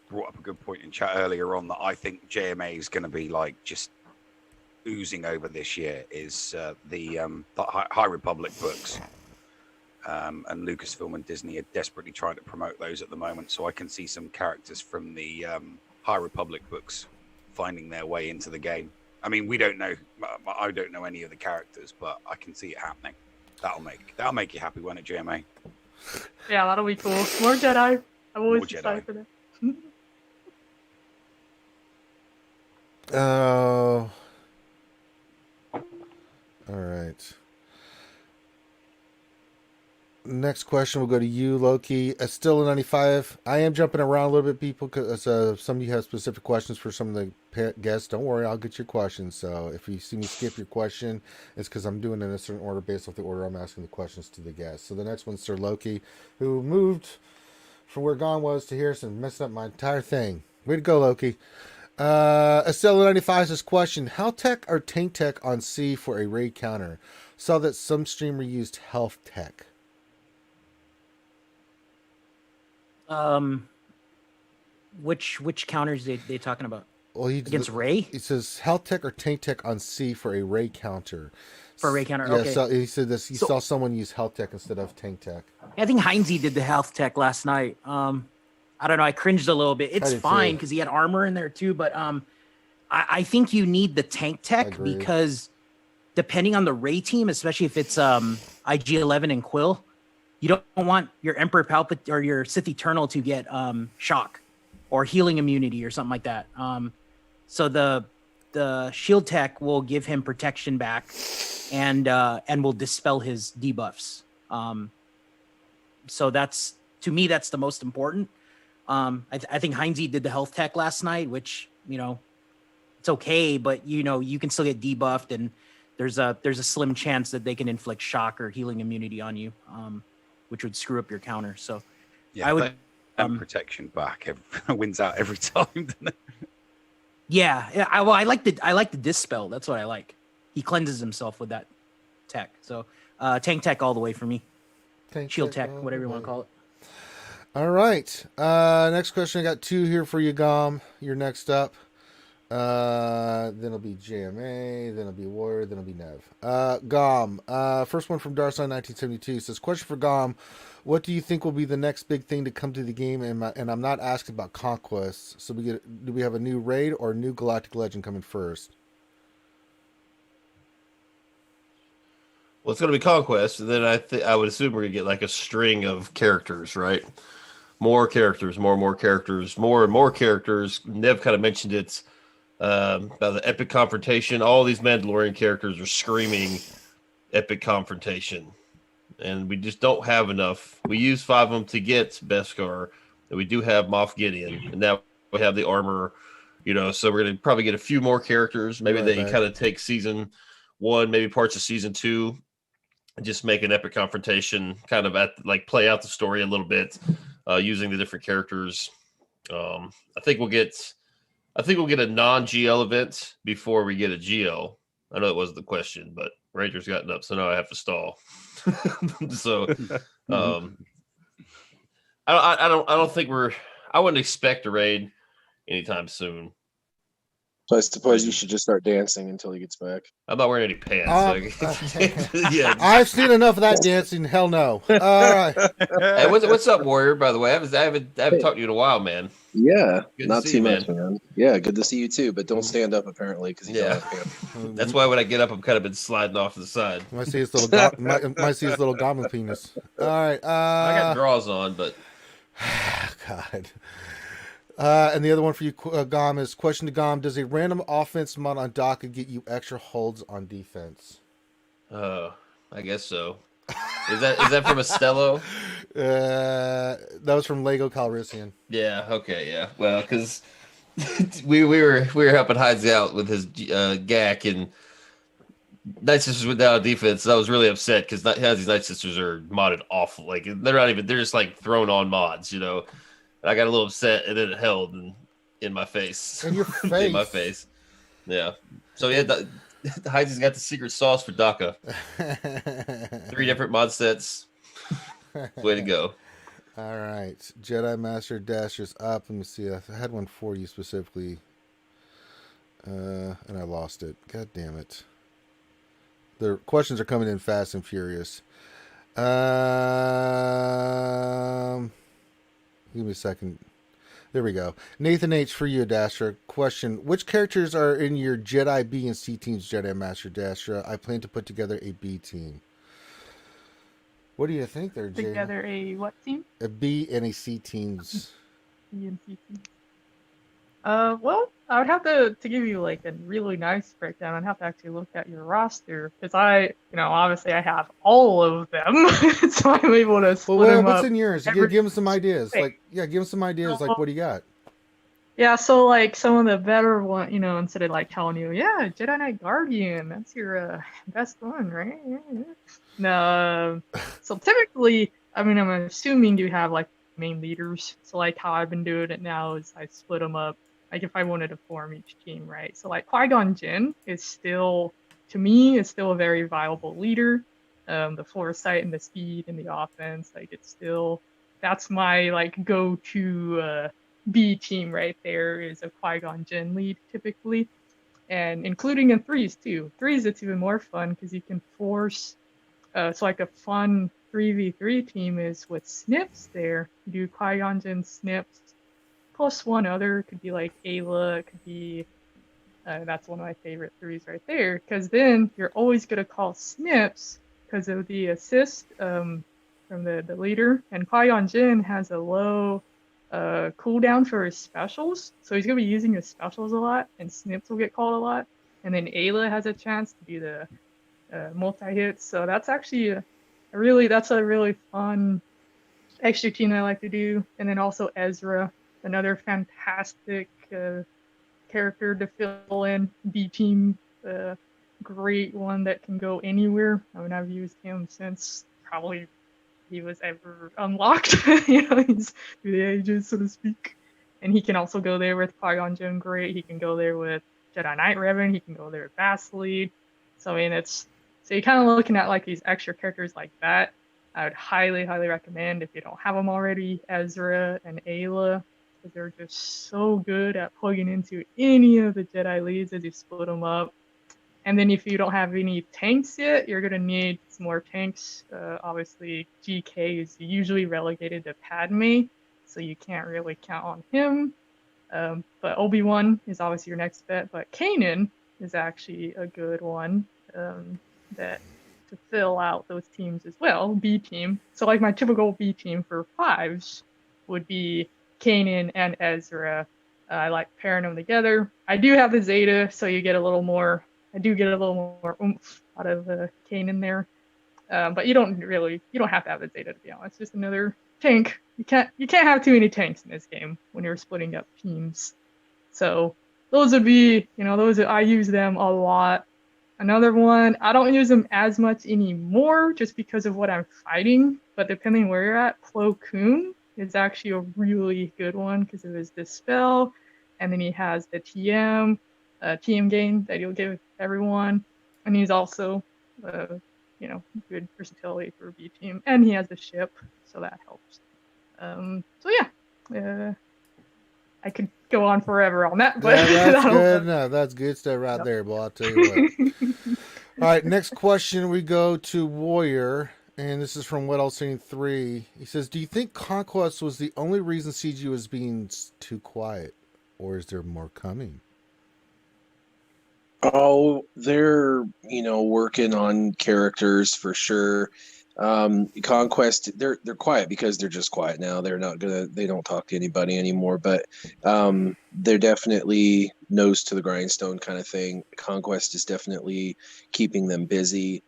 brought up a good point in chat earlier on that I think JMA is going to be like just oozing over this year is the High Republic books, and Lucasfilm and Disney are desperately trying to promote those at the moment. So I can see some characters from the High Republic books finding their way into the game. I mean, we don't know. I don't know any of the characters, but I can see it happening. That'll make you happy, won't it, GMA? Yeah, that'll be cool. More Jedi. I'm always More Jedi. excited for that. Oh. All right. Next question will go to you, Loki. Still in 95. I am jumping around a little bit, people, because some of you have specific questions for some of the guests. Don't worry, I'll get your questions. So if you see me skip your question, it's because I'm doing it in a certain order based off the order I'm asking the questions to the guests. So the next one's Sir Loki, who moved from where Gone was to here, so messing up my entire thing. Way to go, Loki. Estella 95 says question: how tech or tank tech on C for a raid counter? Saw that some streamer used health tech. Which counters they talking about? Well, he Against Ray? He says health tech or tank tech on C for a Ray counter. For a Ray counter, Yeah, okay. so he said this. He saw someone use health tech instead of tank tech. I think Heinze did the health tech last night. I don't know. I cringed a little bit. It's did fine too. because he had armor in there too, but I think you need the tank tech agree. because depending on the Ray team, especially if it's IG-11 and Quill, you don't want your Emperor Palpatine or your Sith Eternal to get shock or healing immunity or something like that. So the shield tech will give him protection back and will dispel his debuffs. So that's, to me, that's the most important. I think Heinze did the health tech last night, which, it's okay, but you can still get debuffed, and there's a slim chance that they can inflict shock or healing immunity on you, which would screw up your counter. So Yeah, I would protection back wins out every time. Doesn't it? yeah. I like the dispel. That's what I like. He cleanses himself with that tech. So tank tech all the way for me. Shield tech, whatever you want to call it. All right. Next question. I got two here for you, Gom. You're next up. Then it'll be JMA, then it'll be Warrior, then it'll be Nev. Gom. First one from Darson 1972 says, question for Gom: what do you think will be the next big thing to come to the game? And I'm not asking about conquests. So do we have a new raid or a new galactic legend coming first? Well, it's going to be Conquest, and then I would assume we're going to get like a string of characters, right? More characters, more and more characters, more and more characters. Nev kind of mentioned it about the epic confrontation. All these Mandalorian characters are screaming epic confrontation, and we just don't have enough. We used 5 of them to get Beskar, and we do have Moff Gideon, and now we have the armor. So we're going to probably get a few more characters. Maybe they kind of take season 1, maybe parts of season 2. Just make an epic confrontation, kind of play out the story a little bit, using the different characters. I think we'll get a non-GL event before we get a GL. I know it wasn't the question, but Ranger's gotten up, so now I have to stall. So, I don't think I wouldn't expect a raid anytime soon. So I suppose you should just start dancing until he gets back. I'm not wearing any pants. Yeah. I've seen enough of that dancing. Hell no. All right. Hey, what's up, Warrior? By the way, I haven't talked to you in a while, man. Yeah, Good to not see too you, much, man. Yeah, good to see you too. But don't stand up apparently because That's why when I get up, I'm kind of been sliding off to the side. Might see his little goblin penis. All right. I got draws on, but God. And the other one for you, Gom, is question to Gom: does a random offense mod on Daka get you extra holds on defense? I guess so. Is that from Estello? That was from Lego Calrissian. Yeah. Okay. Yeah. Well, because we were helping Hides out with his GAC, and Night Sisters went down on defense. And I was really upset because these Night Sisters are modded awful. Like they're not even. They're just like thrown on mods. You know. And I got a little upset, and then it held in my face. In your face. In my face. Yeah. So yeah, Hides got the secret sauce for DACA. 3 different mod sets. Way to go. All right. Jedi Master Dasher's up. Let me see. I had one for you specifically. And I lost it. God damn it. The questions are coming in fast and furious. Give me a second. There we go. Nathan H. for you, Dasher. Question. Which characters are in your Jedi B and C teams, Jedi Master Dasher? I plan to put together a B team. What do you think there, Jay? Together a what team? A B and a C teams. B and C team. Well, I would have to give you like a really nice breakdown. I'd have to actually look at your roster because obviously I have all of them, so I'm able to split them up. What's in yours? Give them some ideas. Give them some ideas. Like, what do you got? Yeah, so like some of the better one, instead of like telling you, yeah, Jedi Knight Guardian, that's your best one, right? Yeah. No, so typically, I'm assuming you have like main leaders. So like how I've been doing it now is I split them up. Like if I wanted to form each team, right? So like Qui-Gon Jinn is still, to me, is still a very viable leader. The foresight and the speed and the offense, like that's my like go-to B team right there is a Qui-Gon Jinn lead typically. And including in threes too. Threes, it's even more fun because you can force, so like a fun 3v3 team is with Snips there. You do Qui-Gon Jinn, Snips, plus one other. It could be like Ayla, it could be, that's one of my favorite threes right there. Because then you're always going to call Snips because of the assist from the leader. And Qui-Gon Jinn has a low cooldown for his specials. So he's going to be using his specials a lot, and Snips will get called a lot. And then Ayla has a chance to do the multi-hits. So that's actually that's a really fun extra team I like to do. And then also Ezra, another fantastic character to fill in. B team, great one that can go anywhere. I've used him since probably he was ever unlocked. He's through the ages, so to speak. And he can also go there with Qui-Gon Jinn, great. He can go there with Jedi Knight Revan. He can go there with Vasily. So so you're kind of looking at like these extra characters like that. I would highly, highly recommend if you don't have them already, Ezra and Ayla, because they're just so good at plugging into any of the Jedi leads as you split them up. And then if you don't have any tanks yet, you're going to need some more tanks. Obviously, GK is usually relegated to Padme, so you can't really count on him. But Obi-Wan is obviously your next bet, but Kanan is actually a good one that to fill out those teams as well, B team. So like my typical B team for 5s would be Kanan and Ezra. I like pairing them together. I do have the Zeta, so you get a little more. I do get a little more oomph out of Kanan there, but you don't have to have the Zeta, to be honest. Just another tank. You can't have too many tanks in this game when you're splitting up teams. So those would be I use them a lot. Another one, I don't use them as much anymore just because of what I'm fighting, but depending where you're at, Plo Koon is actually a really good one because of his Dispel, and then he has the TM gain that he'll give everyone, and he's also, good versatility for B team, and he has the ship, so that helps. I could go on forever on that, but that's good. No, that's good stuff right there, boy. I'll tell you what. All right, next question we go to Warrior, and this is from What Else Seen 3. He says, "Do you think Conquest was the only reason CG was being too quiet, or is there more coming?" Oh, they're working on characters for sure. Conquest, they're quiet because they're just quiet now. They don't talk to anybody anymore, but they're definitely nose to the grindstone kind of thing. Conquest is definitely keeping them busy.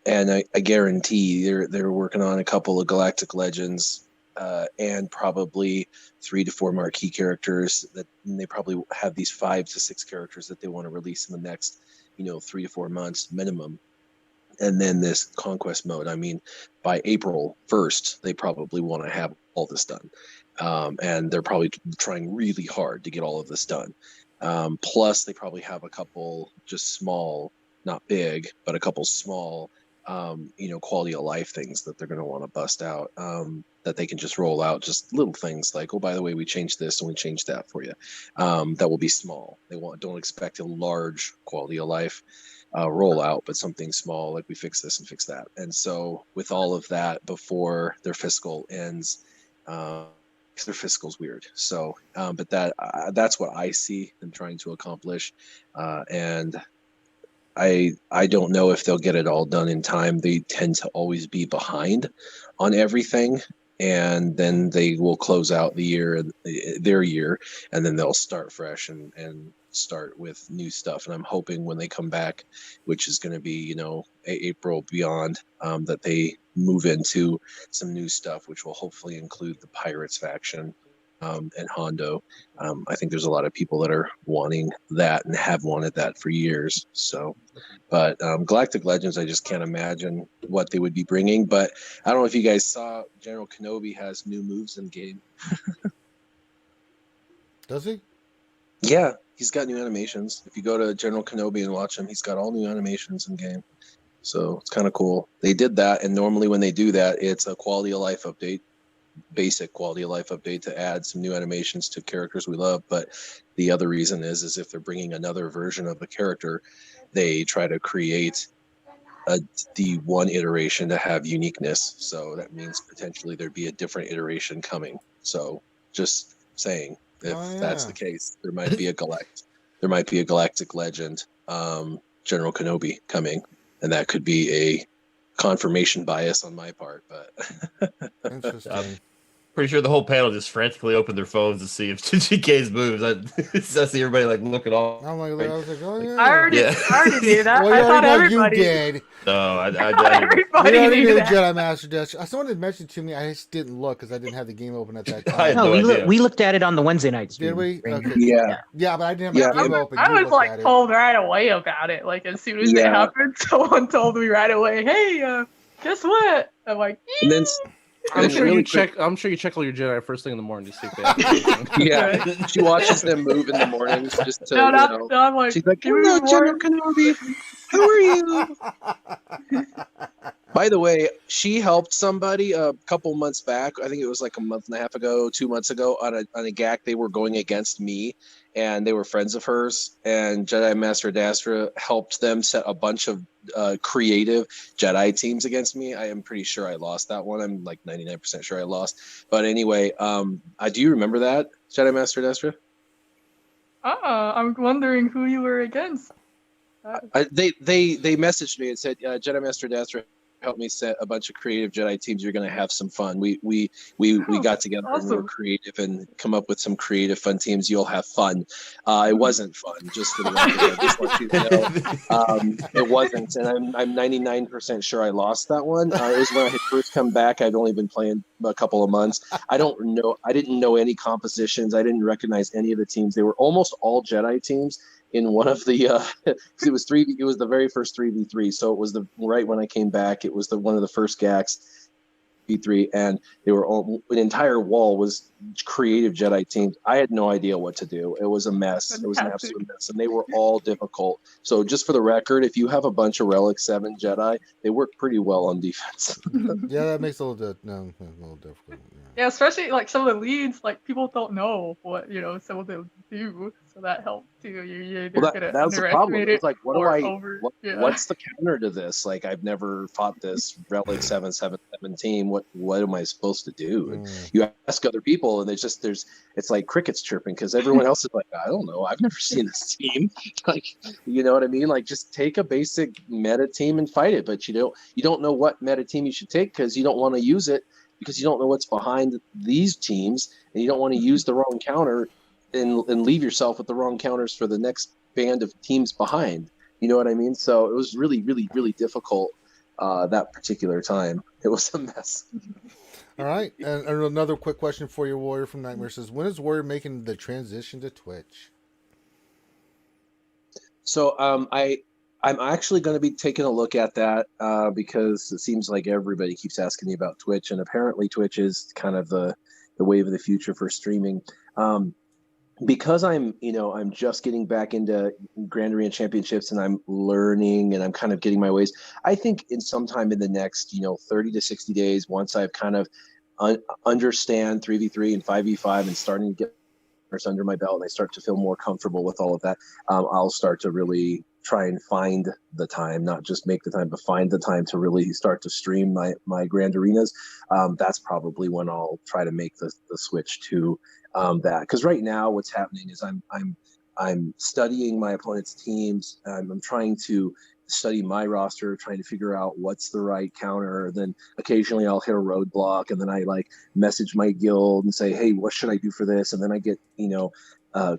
and I guarantee they're working on a couple of Galactic Legends, and probably 3 to 4 marquee characters that and they probably have these 5 to 6 characters that they want to release in the next 3 to 4 months minimum. And then this conquest mode. I mean, by April 1st, they probably want to have all this done. And they're probably trying really hard to get all of this done. Plus, they probably have a couple just small, not big, but a couple small, quality of life things that they're going to want to bust out, that they can just roll out, just little things like, oh, by the way, we changed this and we changed that for you. That will be small. Don't expect a large quality of life rollout, but something small like we fix this and fix that. And so with all of that before their fiscal ends, their fiscal's weird. So, but that's what I see them trying to accomplish. And I don't know if they'll get it all done in time. They tend to always be behind on everything. And then they will close out their year, and then they'll start fresh and start with new stuff. And I'm hoping when they come back, which is going to be, April beyond, that they move into some new stuff, which will hopefully include the Pirates faction, and Hondo. I think there's a lot of people that are wanting that and have wanted that for years. So, but Galactic Legends, I just can't imagine what they would be bringing. But I don't know if you guys saw, General Kenobi has new moves in game. Does he? Yeah, he's got new animations. If you go to General Kenobi and watch him, he's got all new animations in game. So it's kind of cool. They did that, and normally when they do that, it's a quality of life update. Basic quality of life update to add some new animations to characters we love. But the other reason is if they're bringing another version of a character, they try to create the one iteration to have uniqueness. So that means potentially there'd be a different iteration coming. So just saying, if that's the case, there might be a Galactic Legend, General Kenobi coming, and that could be a confirmation bias on my part, but Interesting. Pretty sure the whole panel just frantically opened their phones to see if GK's moves. I see everybody like looking off. I was like, oh yeah. I already knew that. Well, I thought you everybody did. No, I thought everybody You already knew knew that. Jedi Master Dash. Someone had mentioned to me. I just didn't look because I didn't have the game open at that time. I had No, no idea. we looked at it on the Wednesday nights. Did we? Okay. yeah. Yeah, but I didn't have my game open. I You was looked at it. told right away about it. Like as soon as it Yeah. happened, someone told me right away, "Hey, guess what?" I'm like, And then I'm And sure really you check all your Jedi first thing in the morning to see if they have anything. yeah, she watches them move in the mornings just to, no, I'm like, she's like, "Give me hello, more." General Kenobi. How are you? By the way, she helped somebody a couple months back. I think it was like a month and a half ago, 2 months ago, on a GAC. They were going against me, and they were friends of hers. And Jedi Master Dastra helped them set a bunch of creative Jedi teams against me. I am pretty sure I lost that one. I'm like 99% sure I lost. But anyway, do you remember that, Jedi Master Dastra? I'm wondering who you were against. They messaged me and said, Jedi Master Dastra helped me set a bunch of creative Jedi teams. You're going to have some fun. We got together and we were awesome. creative and come up with some creative fun teams. You'll have fun. It wasn't fun, just for the record. I just want you to know, it wasn't, and I'm 99% sure I lost that one. It was when I had first come back. I'd only been playing a couple of months. I didn't know any compositions. I didn't recognize any of the teams. They were almost all Jedi teams. In one of the it was the very first 3v3, so it was right when I came back. It was one of the first GACs V3, and they were an entire wall was creative Jedi teams. I had no idea what to do. It was a mess. It was an absolute mess, and they were all difficult. So just for the record, if you have a bunch of Relic 7 Jedi, they work pretty well on defense. Yeah, that makes a little difficult. Yeah, especially like some of the leads, like people don't know what some of them do, so that helped too. You're Well, gonna that was the problem. underestimate It it. was like, Yeah. what's the counter to this? Like, I've never fought this Relic 777 team. What am I supposed to do? And you ask other people, and it's like crickets chirping because everyone else is like, I don't know, I've never seen this team. Like, you know what I mean? Like, just take a basic meta team and fight it, but you don't know what meta team you should take because you don't want to use it because you don't know what's behind these teams, and you don't want to use the wrong counter and leave yourself with the wrong counters for the next band of teams behind. You know what I mean? So it was really, really, really difficult that particular time. It was a mess. All right, and another quick question for you, Warrior from Nightmare says, when is Warrior making the transition to Twitch? So I'm actually going to be taking a look at that because it seems like everybody keeps asking me about Twitch, and apparently Twitch is kind of the wave of the future for streaming. Because I'm just getting back into Grand Arena Championships and I'm learning and I'm kind of getting my ways. I think in sometime in the next 30 to 60 days, once I've kind of understand 3v3 and 5v5 and starting to get under my belt and I start to feel more comfortable with all of that, I'll start to really try and find the time, not just make the time, but find the time to really start to stream my Grand Arenas. That's probably when I'll try to make the switch to that. Because right now what's happening is I'm studying my opponent's teams. I'm trying to study my roster, trying to figure out what's the right counter. Then occasionally I'll hit a roadblock, and then I message my guild and say, hey, what should I do for this? And then I get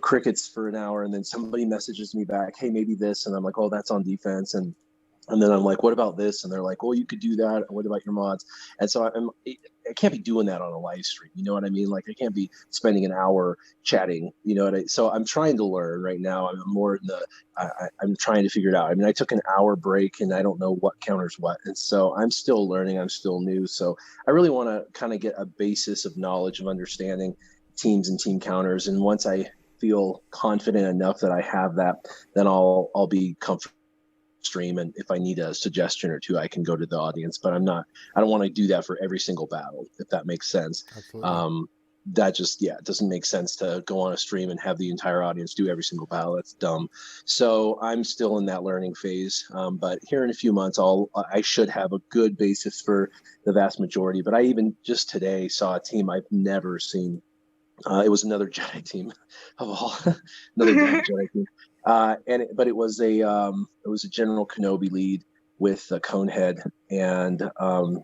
crickets for an hour, and then somebody messages me back, hey, maybe this, and I'm like, oh, that's on defense. And then I'm like, what about this? And they're like, oh, you could do that. What about your mods? And so I can't be doing that on a live stream. You know what I mean? Like I can't be spending an hour chatting. So I'm trying to learn right now. I'm more in I'm trying to figure it out. I mean, I took an hour break and I don't know what counters what. And so I'm still learning. I'm still new. So I really want to kind of get a basis of knowledge of understanding teams and team counters. And once I feel confident enough that I have that, then I'll be comfortable stream, and if I need a suggestion or two I can go to the audience, but I don't want to do that for every single battle, if that makes sense. Absolutely. That just it doesn't make sense to go on a stream and have the entire audience do every single battle. That's dumb. So I'm still in that learning phase, but here in a few months I should have a good basis for the vast majority. But I even just today saw a team I've never seen. It was another Jedi team of all another Jedi team. But it was a General Kenobi lead with Conehead and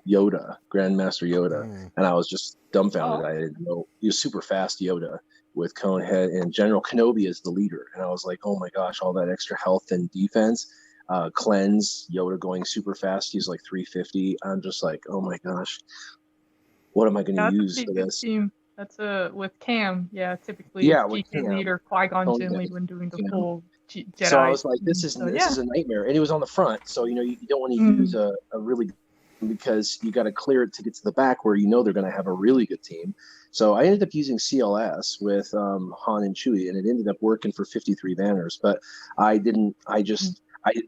Yoda, Grandmaster Yoda, and I was just dumbfounded. I didn't know he was super fast Yoda with Conehead, and General Kenobi is the leader, and I was like, oh my gosh, all that extra health and defense, cleanse, Yoda going super fast. He's like 350. I'm just like, oh my gosh, what am I going to use for this? Team. That's with Cam, typically with Cam. leader Qui-Gon Jinn lead when doing the full Jedi. So I was like, this is a nightmare, and it was on the front. So you don't want to use a really good, because you got to clear it to get to the back where they're going to have a really good team. So I ended up using CLS with Han and Chewie, and it ended up working for 53 banners. But I didn't. I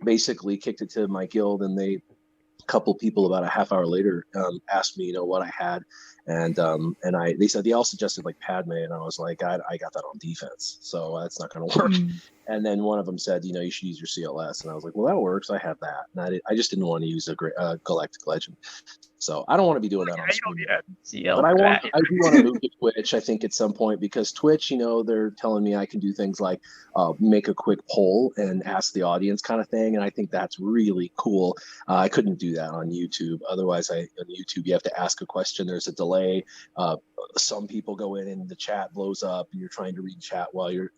basically kicked it to my guild, and a couple people about a half hour later asked me what I had, and they all suggested like Padme, and I was like, I got that on defense, so that's not going to work. And then one of them said, you should use your CLS, and I was like, well, that works, I have that. And I just didn't want to use a Galactic Legend, so I don't want to be doing that on screen. But I do want to move to Twitch, I think, at some point, because Twitch, they're telling me I can do things like make a quick poll and ask the audience kind of thing, and I think that's really cool. I couldn't do that on YouTube. Otherwise, on YouTube, you have to ask a question. There's a delay. Some people go in and the chat blows up, and you're trying to read chat while you're,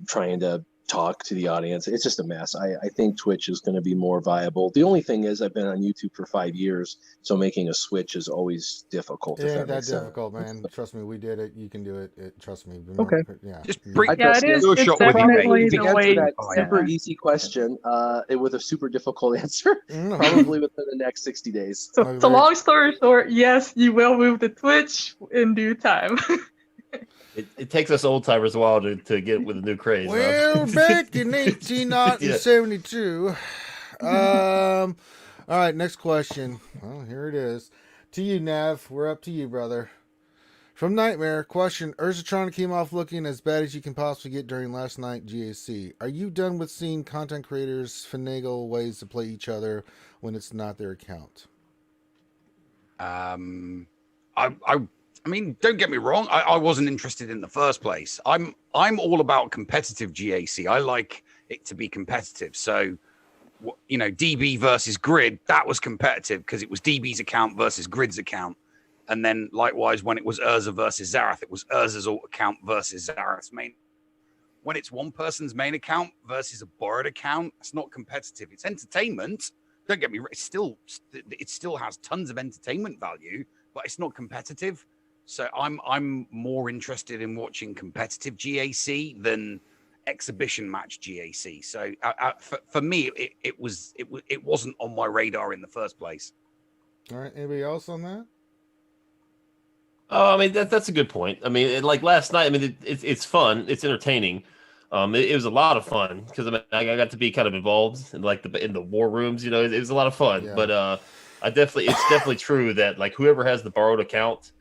trying to talk to the audience. It's just a mess. I think Twitch is going to be more viable. The only thing is, I've been on YouTube for 5 years, so making a switch is always difficult. It ain't that difficult, man. Trust me, we did it. You can do it. Trust me. Okay. Yeah. Just bring it is. It's definitely the way. That super easy question with a super difficult answer, probably within the next 60 days. So long story short, yes, you will move to Twitch in due time. It takes us old timers a while to get with a new craze. Well, back in 1872. All right, next question. Well, here it is. To you, Nav. We're up to you, brother. From Nightmare, question. Urzatron came off looking as bad as you can possibly get during last night GAC. Are you done with seeing content creators finagle ways to play each other when it's not their account? I mean, don't get me wrong. I wasn't interested in the first place. I'm all about competitive GAC. I like it to be competitive. So, DB versus Grid, that was competitive because it was DB's account versus Grid's account. And then likewise, when it was Urza versus Zarath, it was Urza's account versus Zarath's main. When it's one person's main account versus a borrowed account, it's not competitive. It's entertainment, Don't get me wrong, it still has tons of entertainment value, but it's not competitive. So I'm more interested in watching competitive GAC than exhibition match GAC. So for me, it wasn't on my radar in the first place. All right. Anybody else on that? Oh, I mean that's a good point. I mean, like last night, I mean it's fun, it's entertaining. It was a lot of fun because I mean I got to be kind of involved in like in the war rooms. You know, it was a lot of fun. Yeah. But it's definitely true that like whoever has the borrowed account,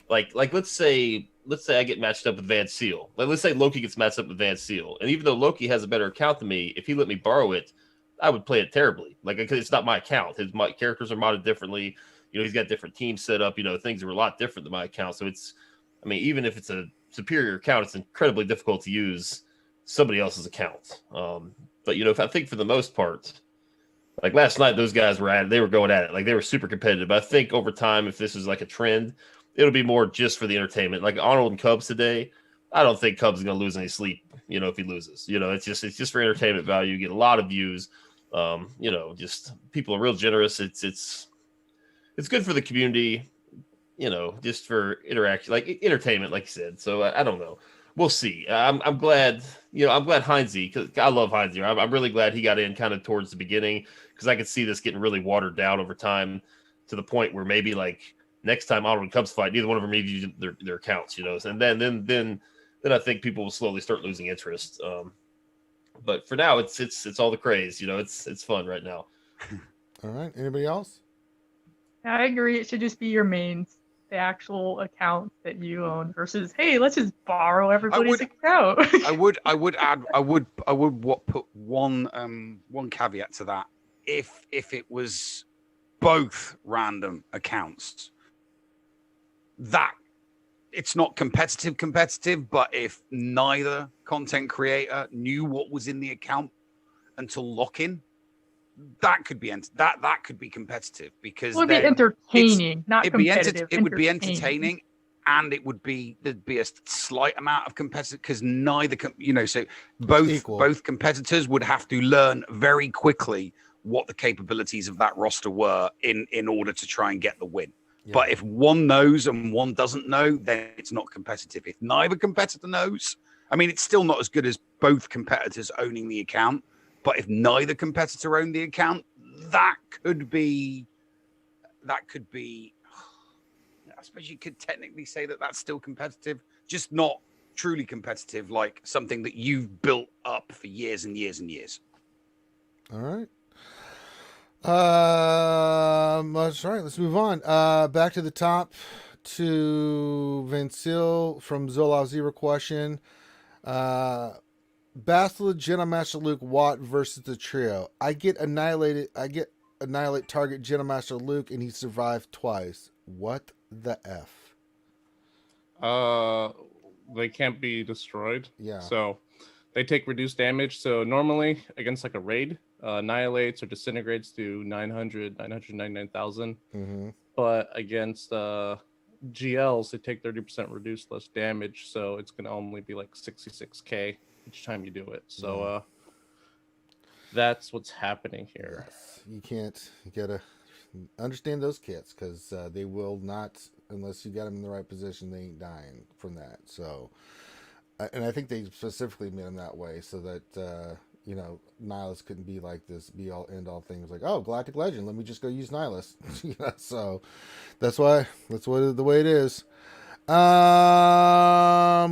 like let's say I get matched up with Van Seal. Like let's say Loki gets matched up with Van Seal, and even though Loki has a better account than me, if he let me borrow it, I would play it terribly. Like because it's not my account. My characters are modded differently. You know, he's got different teams set up. You know, things are a lot different than my account. So it's, I mean, even if it's a superior account, it's incredibly difficult to use somebody else's account. But you know, if I think for the most part, like last night, those guys were at it. They were going at it. Like they were super competitive. I think over time, if this is like a trend, it'll be more just for the entertainment. Like Arnold and Cubs today, I don't think Cubs is going to lose any sleep. You know, if he loses, you know, it's just for entertainment value. You get a lot of views. You know, just people are real generous. It's good for the community, you know, just for interaction, like entertainment, like you said. So I don't know. We'll see. I'm glad, you know, I'm glad Heinze, because I love Heinze. I'm really glad he got in kind of towards the beginning because I could see this getting really watered down over time to the point where maybe like next time Arnold and Cubs fight, neither one of them need use their accounts, you know. And then I think people will slowly start losing interest. But for now, it's all the craze, you know. It's fun right now. All right. Anybody else? I agree. It should just be your mains, the actual account that you own, versus hey, let's just borrow everybody's account. I would put one caveat to that. If it was both random accounts, that it's not competitive, but if neither content creator knew what was in the account until lock-in, that could be that could be competitive because it would be entertaining, not competitive. It would be entertaining, and there'd be a slight amount of competitive because neither, you know, so both competitors would have to learn very quickly what the capabilities of that roster were in order to try and get the win. Yeah. But if one knows and one doesn't know, then it's not competitive. If neither competitor knows, I mean, it's still not as good as both competitors owning the account. But if neither competitor owned the account, that could be. I suppose you could technically say that that's still competitive, just not truly competitive, like something that you've built up for years and years and years. All right. That's right. Let's move on. Back to the top to Vincil from Zolov Zero question. Bastila, Jedi Master Luke, Watt versus the trio. I get annihilate target Jedi Master Luke, and he survived twice. What the F? They can't be destroyed. Yeah. So they take reduced damage. So normally against like a raid, annihilates or disintegrates to 999,000. Mm-hmm. But against GLs, they take 30% reduced less damage. So it's going to only be like 66k each time you do it. So that's what's happening here. Yes. You gotta understand those kits because they will not, unless you got them in the right position, they ain't dying from that. So, and I think they specifically made them that way so that you know, Nihilus couldn't be like this be all end all things like, oh, Galactic Legend, let me just go use Nihilus. You know, so that's the way it is.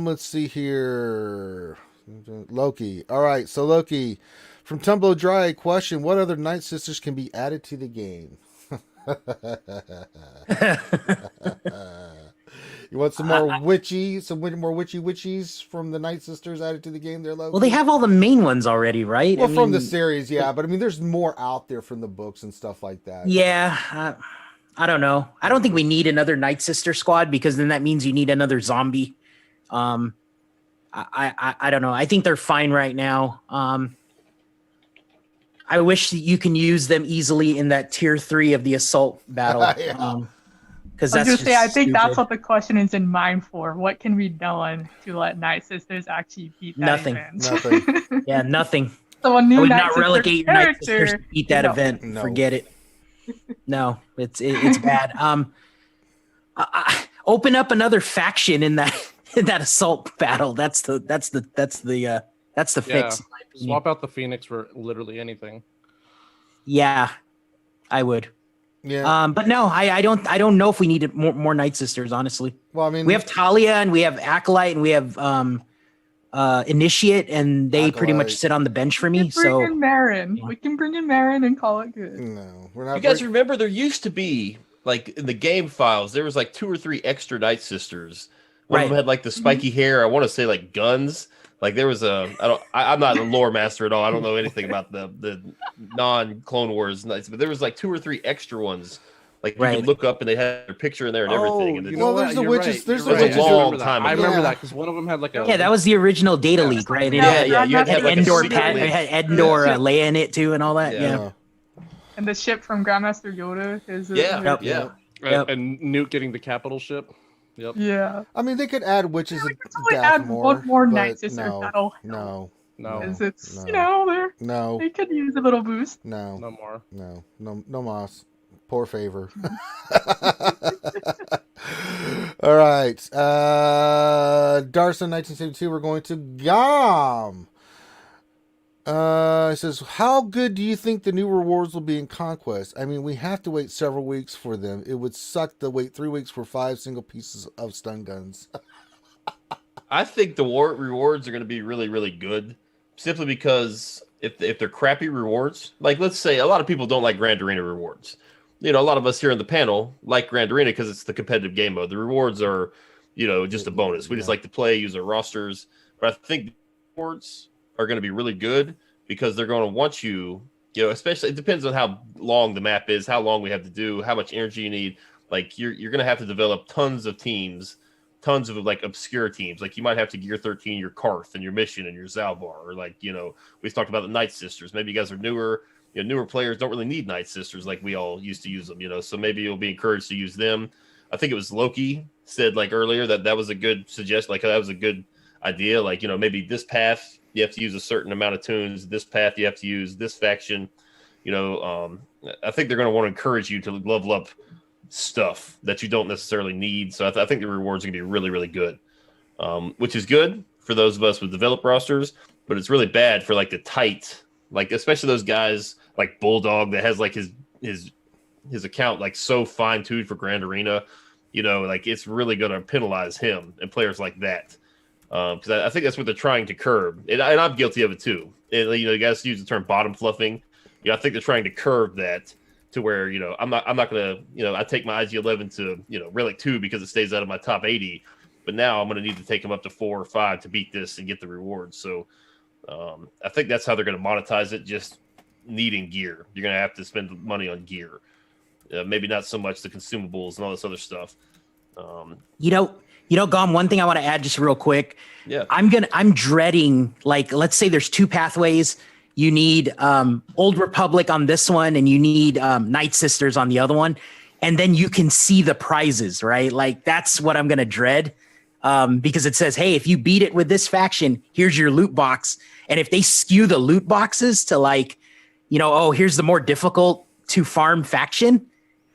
Let's see here. Loki. All right, so Loki from Tumble Dry question: what other Night Sisters can be added to the game? You want some more more witchies from the Night Sisters added to the game there, Loki? Well, they have all the main ones already, right? Well, from the series, yeah, but I mean, there's more out there from the books and stuff like that. Yeah, I don't know. I don't think we need another Night Sister squad because then that means you need another zombie. I don't know. I think they're fine right now. I wish you can use them easily in that tier 3 of the assault battle. Yeah. Because I was just say, I think that's what the question is in mind for. What can be done to let Night Sisters actually beat that Nothing. event? Nothing. Yeah, nothing. So a I new would Night not Sister relegate your Night Sisters character. to beat that No. event. No. Forget it. No, it's bad. Open up another faction in that assault battle. That's the fix. Yeah. in my opinion. Swap out the Phoenix for literally anything. Yeah, I would. Yeah. But no, I don't know if we need more Night Sisters. Honestly, Well, I mean, we have Talia and we have Acolyte and we have Initiate, and they pretty much Acolyte. sit on the bench for We me. can bring So in Marin. We can bring in Marin and call it good. no, we're not. You guys remember there used to be like in the game files, there was like 2 or 3 extra Night Sisters. One of them Right. had like the spiky hair. I want to say like guns. Like there was I'm not a lore master at all. I don't know anything about the non-Clone Wars Knights, but there was like 2 or 3 extra ones. Like you Right. could look up and they had their picture in there and everything. And you it's- know Well, what? there's the You're witches- right. there's You're the right. witches- I remember Long that. time I ago. remember Yeah. that because one of them had like a yeah, that was the original data leak, right? It Yeah, had, yeah, you had to have had like a Endor, secret link. it had Endor Leia in it too, and all that. Yeah. Yeah. And the ship from Grandmaster Yoda is. Yeah, Yep. yeah. Yep. and Newt getting the capital ship. Yep. Yeah. I mean, they could add witches We and could totally dash add more. one more but Night Sister. No, That'll help. no, No. Because it's, No. they no, could use a little boost. no, No more. no Moss. Poor favor. All right. Darson, 1972. We're going to Gom. It says, how good do you think the new rewards will be in Conquest? I mean, we have to wait several weeks for them. It would suck to wait 3 weeks for 5 single pieces of stun guns. I think the rewards are going to be really, really good, simply because if they're crappy rewards, like let's say a lot of people don't like Grand Arena rewards. You know, a lot of us here in the panel like Grand Arena because it's the competitive game mode. The rewards are, just a bonus. We just like to play, use our rosters. But I think the rewards are going to be really good because they're going to want you, especially it depends on how long the map is, how long we have to do, how much energy you need. Like you're going to have to develop tons of teams. Tons of like obscure teams. Like you might have to gear 13 your Karth and your Mission and your Zalbar, or like, we've talked about the Night Sisters. Maybe you guys are newer, newer players don't really need Night Sisters like we all used to use them, so maybe you'll be encouraged to use them. I think it was Loki said like earlier that was a good suggestion. Like that was a good idea. Like, maybe this path you have to use a certain amount of tunes. This path you have to use this faction. I think they're going to want to encourage you to level up stuff that you don't necessarily need. So I think the rewards are going to be really, really good, which is good for those of us with developed rosters, but it's really bad for like the tight, like especially those guys like Bulldog that has like his account like so fine tuned for Grand Arena, like it's really going to penalize him and players like that. Because I think that's what they're trying to curb, and I'm guilty of it too. And, you guys use the term bottom fluffing. I think they're trying to curb that to where I'm not gonna I take my IG-11 to Relic 2 because it stays out of my top 80, but now I'm gonna need to take them up to 4 or 5 to beat this and get the rewards. So I think that's how they're gonna monetize it. Just needing gear, you're gonna have to spend money on gear. Maybe not so much the consumables and all this other stuff. Gom, one thing I want to add just real quick. Yeah. I'm dreading, like, let's say there's 2 pathways. You need Old Republic on this one, and you need Night Sisters on the other one. And then you can see the prizes, right? Like, that's what I'm going to dread because it says, hey, if you beat it with this faction, here's your loot box. And if they skew the loot boxes to like, here's the more difficult to farm faction,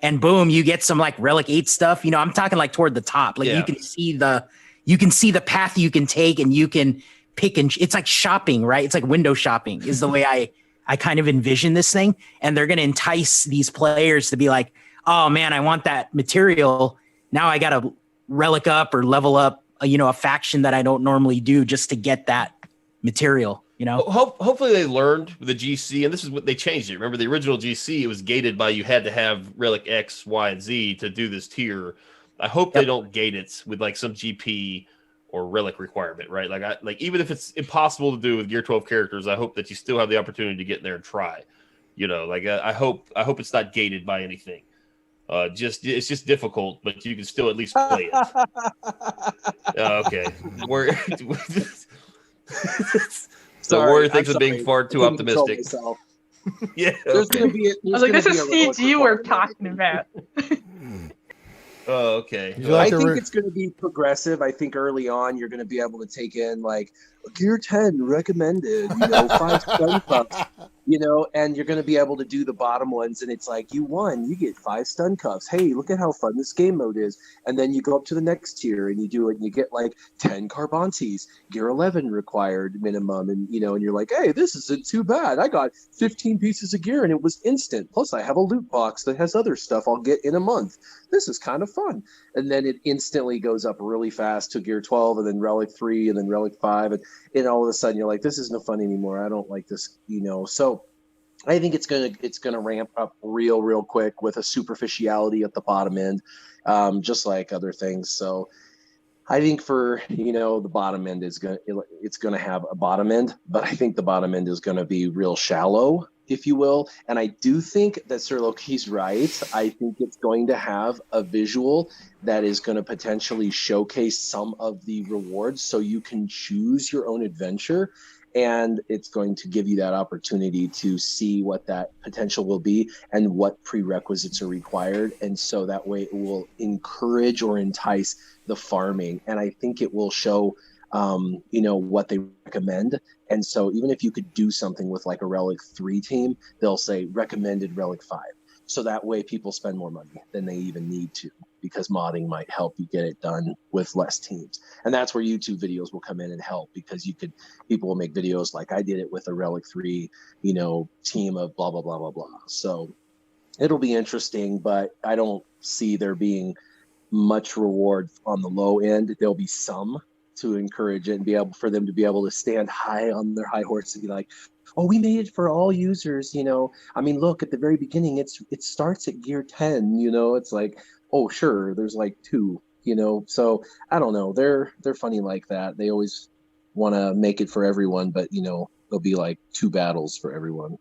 and boom, you get some like Relic 8 stuff. I'm talking like toward the top. Like you can see the path you can take, and you can pick and it's like shopping, right? It's like window shopping is the way I kind of envision this thing. And they're going to entice these players to be like, oh man, I want that material. Now I got to relic up or level up, a faction that I don't normally do just to get that material, Hopefully they learned with the GC, and this is what they changed it. Remember the original GC, it was gated by you had to have Relic X, Y, and Z to do this tier. I hope they don't gate it with like some GP or relic requirement, right? Like even if it's impossible to do with Gear 12 characters, I hope that you still have the opportunity to get in there and try. I hope it's not gated by anything. It's just difficult, but you can still at least play it. Okay, we're so Warrior thinks of being far too optimistic. Yeah, There's okay. gonna be. I was like, this is CG we're talking about. Oh, okay. Would you like I to think re- it's going to be progressive. I think early on you're going to be able to take in like Gear 10 recommended, 5 stun cuffs, and you're going to be able to do the bottom ones. And it's like, you won, you get 5 stun cuffs. Hey, look at how fun this game mode is. And then you go up to the next tier and you do it and you get like 10 Carbantes, Gear 11 required minimum. And, and you're like, hey, this isn't too bad. I got 15 pieces of gear and it was instant. Plus I have a loot box that has other stuff I'll get in a month. This is kind of fun. And then it instantly goes up really fast to Gear 12 and then Relic 3 and then Relic 5. And all of a sudden you're like, this isn't fun anymore. I don't like this, So I think it's gonna ramp up real quick with a superficiality at the bottom end, just like other things. So I think for the bottom end it's gonna have a bottom end, but I think the bottom end is gonna be real shallow, if you will. And I do think that Sir Loki's right. I think it's going to have a visual that is going to potentially showcase some of the rewards, so you can choose your own adventure. And it's going to give you that opportunity to see what that potential will be and what prerequisites are required. And so that way it will encourage or entice the farming. And I think it will show, what they recommend. And so even if you could do something with like a Relic 3 team, they'll say recommended Relic 5. So that way people spend more money than they even need to, because modding might help you get it done with less teams. And that's where YouTube videos will come in and help, because people will make videos like I did it with a Relic 3, team of blah, blah, blah, blah, blah. So it'll be interesting, but I don't see there being much reward on the low end. There'll be some to encourage it and be able for them to be able to stand high on their high horse and be like, oh, we made it for all users. I mean, look, at the very beginning, it starts at Gear 10. It's like, oh, sure, there's like 2. So I don't know. They're funny like that. They always want to make it for everyone, but there'll be like 2 battles for everyone.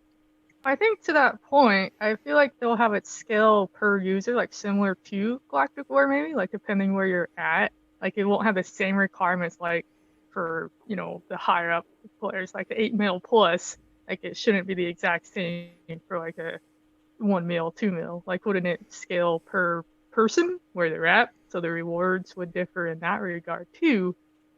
I think to that point, I feel like they'll have it scale per user, like similar to Galactic War, maybe, like depending where you're at. Like it won't have the same requirements like for, the higher up players, like the 8 mil plus. Like it shouldn't be the exact same for like a 1 mil, 2 mil. Like wouldn't it scale per person where they're at? So the rewards would differ in that regard too,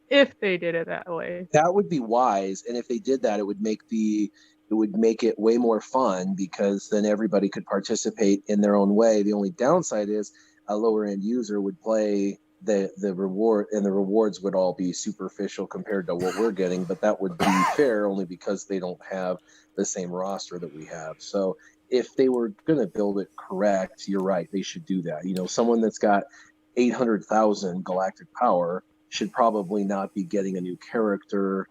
if they did it that way. That would be wise. And if they did that, it would make it way more fun, because then everybody could participate in their own way. The only downside is a lower end user would play the reward, and the rewards would all be superficial compared to what we're getting, but that would be fair only because they don't have the same roster that we have. So if they were going to build it correct, you're right, they should do that. Someone that's got 800,000 galactic power should probably not be getting a new character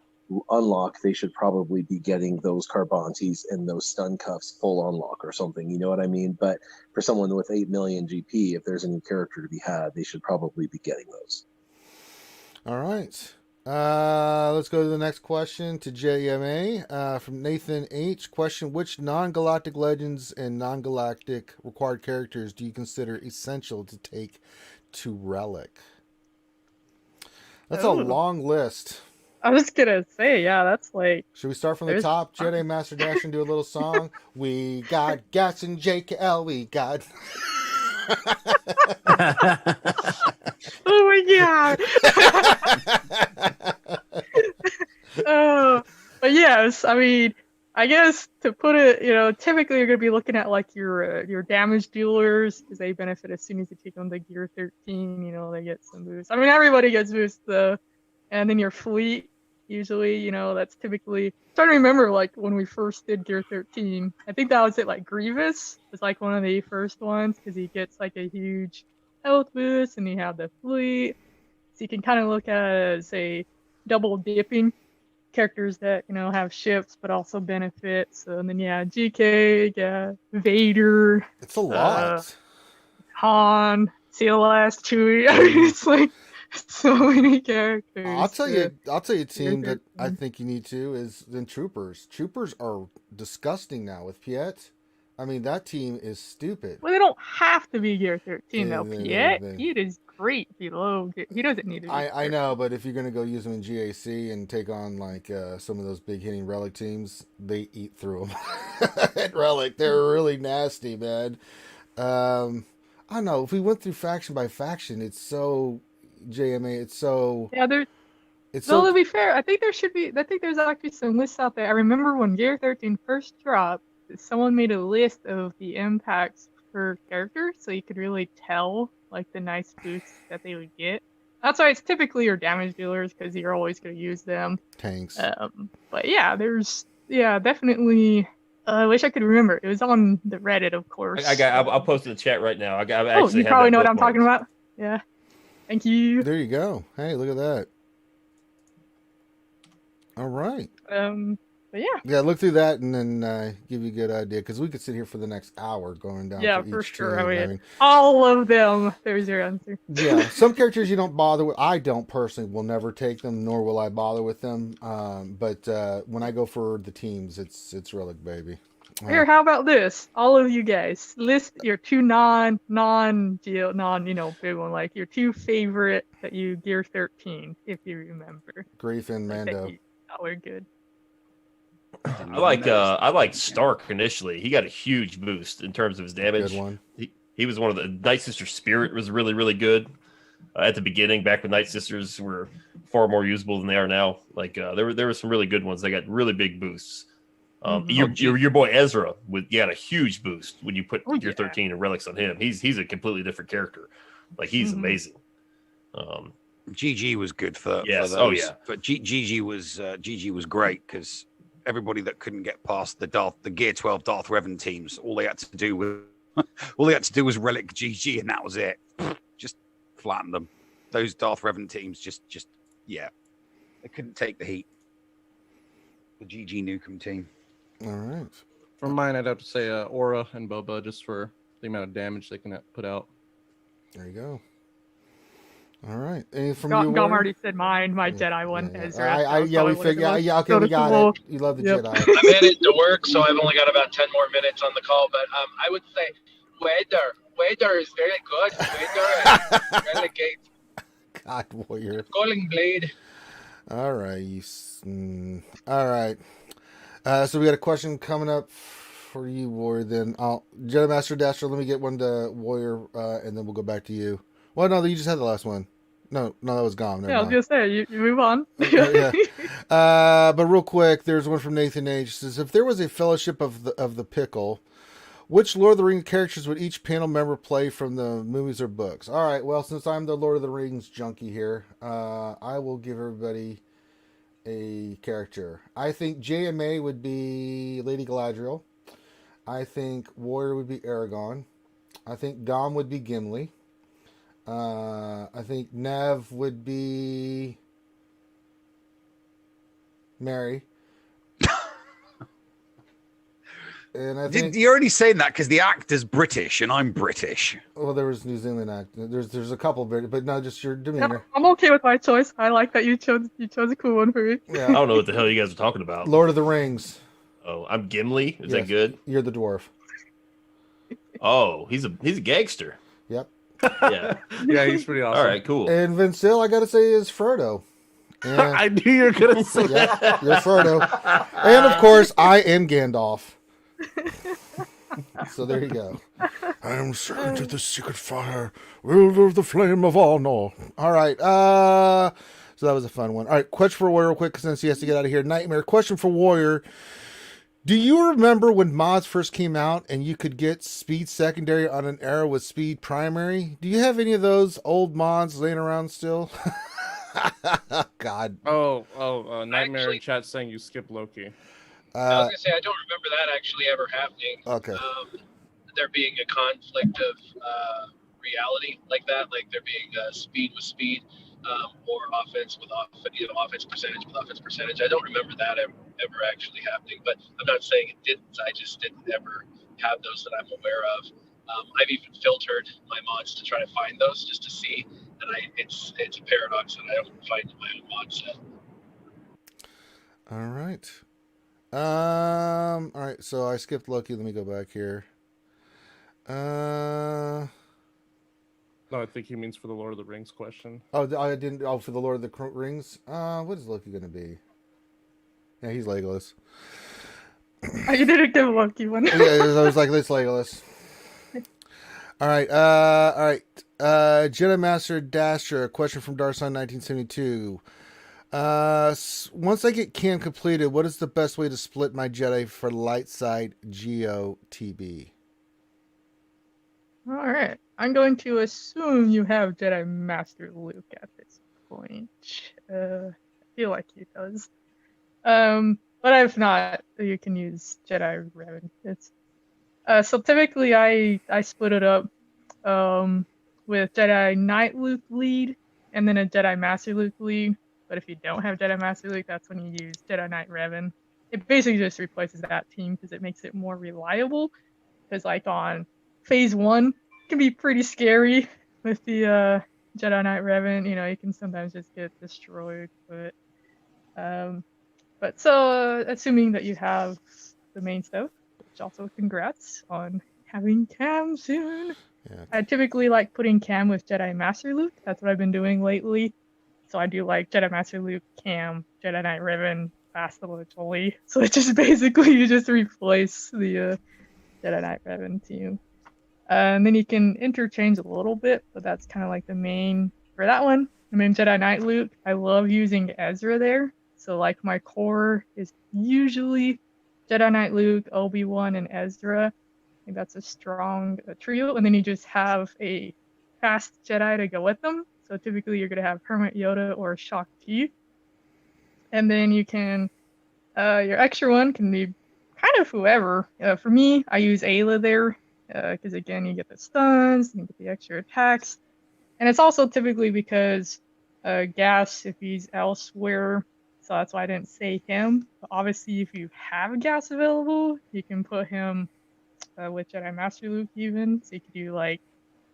unlock. They should probably be getting those Carbantes and those stun cuffs full unlock or something, you know what I mean? But for someone with 8 million GP, if there's a new character to be had, they should probably be getting those. All right. Let's go to the next question to JMA from Nathan H. Question: which non-galactic legends and non-galactic required characters do you consider essential to take to Relic? That's a long list. I was gonna say, yeah, that's like. Should we start from the top? Jedi Master Dash and do a little song. We got Gas and JKL. We got. Oh my god. But yes, I mean, I guess to put it, typically you're gonna be looking at like your damage dealers, because they benefit as soon as you take on the Gear 13. They get some boosts. I mean, everybody gets boosts though. And then your fleet, usually, that's typically. I'm trying to remember like when we first did Gear 13. I think that was it. Like Grievous was like one of the first ones, because he gets like a huge health boost, and you have the fleet, so you can kind of look at it as a double dipping characters that have ships but also benefit. So and then GK, Vader. It's a lot. Han, CLS, Chewie. I mean, it's like so many characters. I'll tell you a team that I think you need to is then Troopers. Troopers are disgusting now with Piet. I mean, that team is stupid. Well, they don't have to be Gear 13 though. Piet is great below. He doesn't need to be. I know, but if you're gonna go use them in GAC and take on like some of those big hitting Relic teams, they eat through them. At Relic, they're really nasty, man. I don't know. If we went through faction by faction, it's so JMA. It's so. Yeah, there. It's So so. to be fair, I think there should be. I think there's actually some lists out there. I remember when Gear 13 first dropped, someone made a list of the impacts per character, so you could really tell like the nice boosts that they would get. That's why it's typically your damage dealers because you're always going to use them. Tanks. But yeah, definitely. I wish I could remember. It was on the Reddit, of course. I'll post it in the chat right now. Oh, you probably know what I'm talking about. Yeah. Thank you. There you go. Hey, look at that. All right. But yeah. Yeah, look through that and then give you a good idea because we could sit here for the next hour going down. Yeah, through for each sure. team. I mean, all of them. There's your answer. Yeah, some characters you don't bother with. I don't personally will never take them, nor will I bother with them. But when I go for the teams, it's Relic, baby. Here, how about this? All of you guys, list your two big one, like your two favorite that you Gear 13, if you remember. Grief and Mando. That were good. I like Stark initially. He got a huge boost in terms of his damage. Good one. He was one of the Night Sister Spirit was really, really good at the beginning, back when Night Sisters were far more usable than they are now. Like there were some really good ones. They got really big boosts. Your boy Ezra got a huge boost when you put Gear 13 and relics on him. He's a completely different character. Like he's amazing. GG was good for yes. those. Oh yeah. But GG was great because everybody that couldn't get past the Gear 12 Darth Revan teams, all they had to do was relic GG and that was it. Just flatten them. Those Darth Revan teams just they couldn't take the heat. The GG Nukem team. All right. For mine, I'd have to say Aura and Boba, just for the amount of damage they can put out. There you go. All right. And from Gom you, Warren? already said mine. My Jedi one. Yeah, Ezra. we figured. Yeah, okay, we got it. You love the Jedi. I'm headed to work, so I've only got about 10 more minutes on the call. But I would say weather is very good. Weather and relegate. God, Warrior. Calling Blade. All right. All right. So we got a question coming up for you, Warrior. Then Jedi Master Dasher. Let me get one to Warrior, and then we'll go back to you. Well, no, you just had the last one. No, that was gone. Never I was mind. gonna say you move on. Yeah. But real quick, there's one from Nathan H. It says, if there was a Fellowship of the Pickle, which Lord of the Rings characters would each panel member play from the movies or books? All right. Well, since I'm the Lord of the Rings junkie here, I will give everybody a character. I think JMA would be Lady Galadriel. I think Warrior would be Aragorn. I think Dom would be Gimli. I think Nev would be Mary. And I think You're only saying that because the actor's British and I'm British. well, there was New Zealand actor. There's a couple, but no, just your demeanor. I'm okay with my choice. I like that you chose a cool one for me. Yeah. I don't know what the hell you guys are talking about. Lord of the Rings. Oh, I'm Gimli. Is Yes. that good? You're the dwarf. Oh, he's a gangster. Yep. Yeah. Yeah, he's pretty awesome. All right, cool. And Vincil, I gotta say, is Frodo. And, I knew you were gonna say yeah, you're Frodo. And of course, I am Gandalf. So there you go. I am certain to the secret fire, wielder of the flame of Arnor. All right. So that was a fun one. All right, question for Warrior real quick since he has to get out of here. Nightmare. Question for Warrior. Do you remember when mods first came out and you could get speed secondary on an arrow with speed primary? Do you have any of those old mods laying around still? God. Nightmare Actually- in chat saying you skip Loki. I was gonna say I don't remember that actually ever happening. Okay. There being a conflict of reality like that, like there being speed with speed, or offense with offense percentage with offense percentage. I don't remember that ever actually happening, but I'm not saying it didn't. I just didn't ever have those that I'm aware of. I've even filtered my mods to try to find those just to see, and it's a paradox that I don't find in my own mod set. All right. All right. So I skipped Loki. Let me go back here. No, I think he means for the Lord of the Rings question. Oh, I didn't. Oh, for the Lord of the Rings. What is Loki gonna be? Yeah, he's Legolas. You didn't give Loki one. Yeah, I was like, let's Legolas. All right. All right. Jedi Master Dasher. A question from Darson 1972. Once I get cam completed, what is the best way to split my Jedi for light side GOTB? All right. I'm going to assume you have Jedi Master Luke at this point. I feel like he does. But if not, you can use Jedi Revan. It's so typically I split it up with Jedi Knight Luke lead and then a Jedi Master Luke lead. But if you don't have Jedi Master Luke, that's when you use Jedi Knight Revan. It basically just replaces that team because it makes it more reliable. Because like on Phase 1, it can be pretty scary with the Jedi Knight Revan. You know, you can sometimes just get destroyed. But so assuming that you have the main stuff, which also congrats on having Cam soon. Yeah. I typically like putting Cam with Jedi Master Luke. That's what I've been doing lately. So I do like Jedi Master Luke, Cam, Jedi Knight Revan, Bastila Jolie. So it's just basically you just replace the Jedi Knight Revan team. And then you can interchange a little bit, but that's kind of like the main for that one. I mean, Jedi Knight Luke, I love using Ezra there. So like my core is usually Jedi Knight Luke, Obi-Wan, and Ezra. I think that's a strong trio. And then you just have a fast Jedi to go with them. So typically you're going to have Hermit Yoda or Shaak Ti. And then you can, your extra one can be kind of whoever. For me, I use Ayla there. Because again, you get the stuns, you get the extra attacks. And it's also typically because Gas, if he's elsewhere, so that's why I didn't say him. But obviously, if you have Gas available, you can put him with Jedi Master Luke even. So you could do like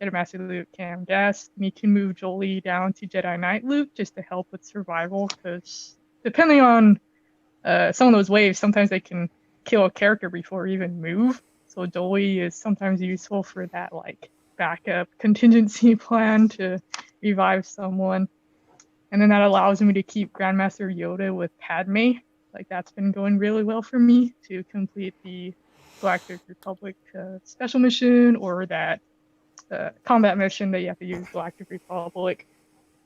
Jedi Master Luke, Cam, Gas. And you can move Jolie down to Jedi Knight Luke just to help with survival. Because depending on some of those waves, sometimes they can kill a character before even move. So Jolie is sometimes useful for that like backup contingency plan to revive someone. And then that allows me to keep Grandmaster Yoda with Padme. Like that's been going really well for me to complete the Galactic Republic special mission or that combat mission that you have to use Galactic Republic.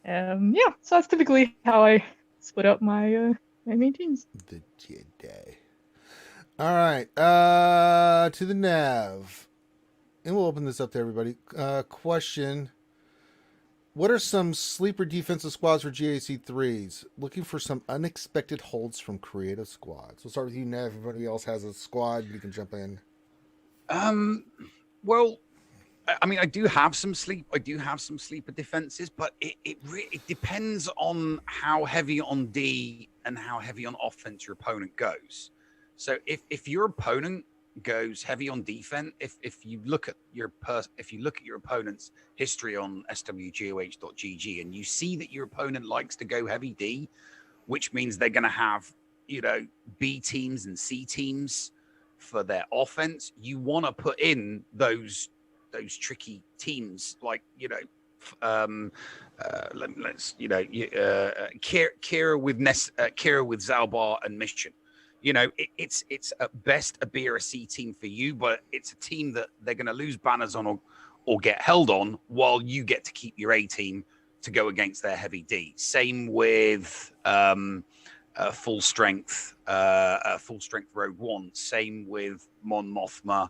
So that's typically how I split up my main teams. The Jedi. All right, to the nav. And we'll open this up to everybody. Question. What are some sleeper defensive squads for GAC 3s? Looking for some unexpected holds from creative squads. We'll start with you, Nav. Everybody else has a squad. You can jump in. Well, I mean, I do have some sleeper defenses, but it depends on how heavy on D and how heavy on offense your opponent goes. So if your opponent goes heavy on defense, if you look at your opponent's history on SWGOH.gg and you see that your opponent likes to go heavy D, which means they're going to have, you know, B teams and C teams for their offense, you want to put in those tricky teams like, you know, Kira with Zalbar and Mission. You know, it's at best a B or a C team for you, but it's a team that they're going to lose banners on or get held on while you get to keep your A team to go against their heavy D. Same with full strength Rogue One. Same with Mon Mothma,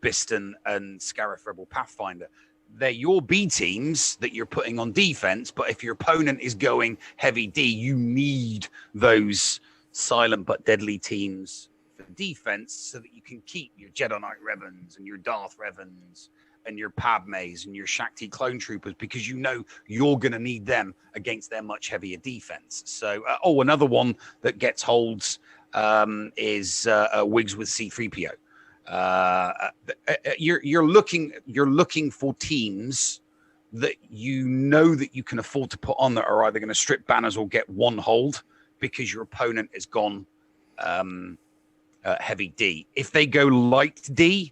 Biston, and Scarif Rebel Pathfinder. They're your B teams that you're putting on defense, but if your opponent is going heavy D, you need those silent but deadly teams for defense so that you can keep your Jedi Knight Revans and your Darth Revans and your Padmes and your Shaak Ti clone troopers, because you know you're going to need them against their much heavier defense. So, another one that gets holds is Wigs with C-3PO. You're looking for teams that you know that you can afford to put on that are either going to strip banners or get one hold, because your opponent has gone heavy D. If they go light D,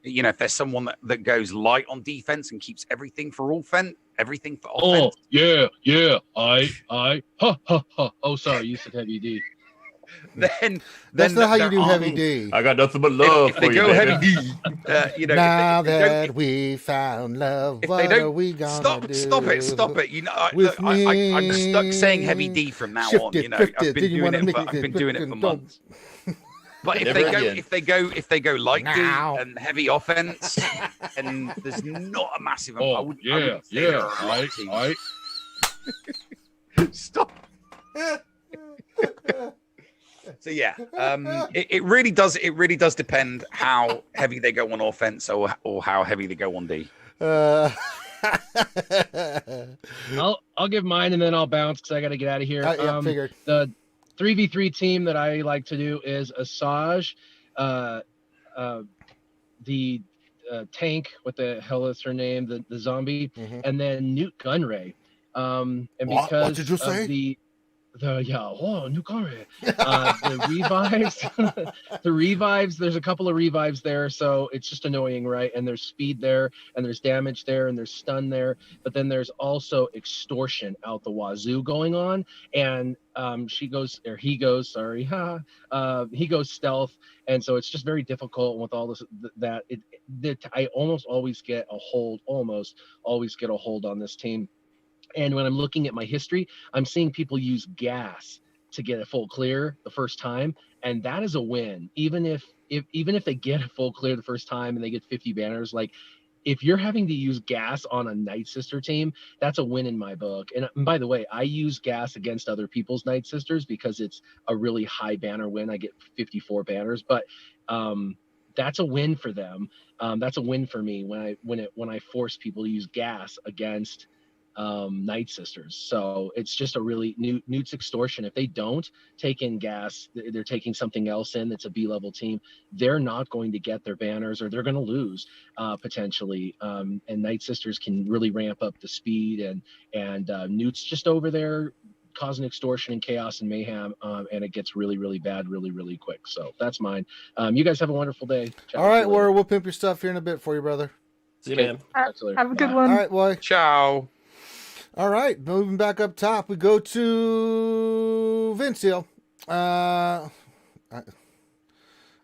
you know, if there's someone that goes light on defense and keeps everything for offense. Oh, yeah. Ha. Oh, sorry, you said heavy D. then That's not how you their do heavy army- D. I got nothing but love If for they you, go baby. heavy D, you know, Now if they that don't, we found love, if what they are don't we gonna stop, do? stop it. You know, with I'm stuck saying me? heavy D from now Shift on. it, You know, drift I've it, been then you doing wanna it. make For, it I've been doing it for don't- months. But Never again. if they go light D Now. and heavy offense, and there's not a massive. I Oh, wouldn't yeah, say there yeah. are a lot of teams. Stop. So yeah, it really does. It really does depend how heavy they go on offense or how heavy they go on D. I'll give mine and then I'll bounce because I got to get out of here. Yeah, figured. The 3v3 team that I like to do is Asajj, the tank. What the hell is her name? The zombie, Mhm. and then Newt Gunray. And What because did you say? of the Newt Gunray. The revives, the revives. There's a couple of revives there, so it's just annoying, right? And there's speed there, and there's damage there, and there's stun there. But then there's also extortion out the wazoo going on, and he goes stealth, and so it's just very difficult with all this. I almost always get a hold on this team. And when I'm looking at my history, I'm seeing people use gas to get a full clear the first time, and that is a win. Even if they get a full clear the first time and they get 50 banners, like if you're having to use gas on a Night Sister team, that's a win in my book. And by the way, I use gas against other people's Night Sisters because it's a really high banner win. I get 54 banners, but that's a win for them. That's a win for me when I force people to use gas against Night Sisters. So it's just a really Newt's extortion. If they don't take in gas, they're taking something else in that's a B-level team. They're not going to get their banners, or they're going to lose potentially. And Night Sisters can really ramp up the speed, and Newt's just over there causing extortion and chaos and mayhem, and it gets really, really bad really, really quick. So that's mine. You guys have a wonderful day. Chat All with you right, later. Warrior, we'll pimp your stuff here in a bit for you, brother. See you, man. Talk to you later. Have a good Bye. one. All right, boy. Ciao. All right, moving back up top, we go to Vince Hill. All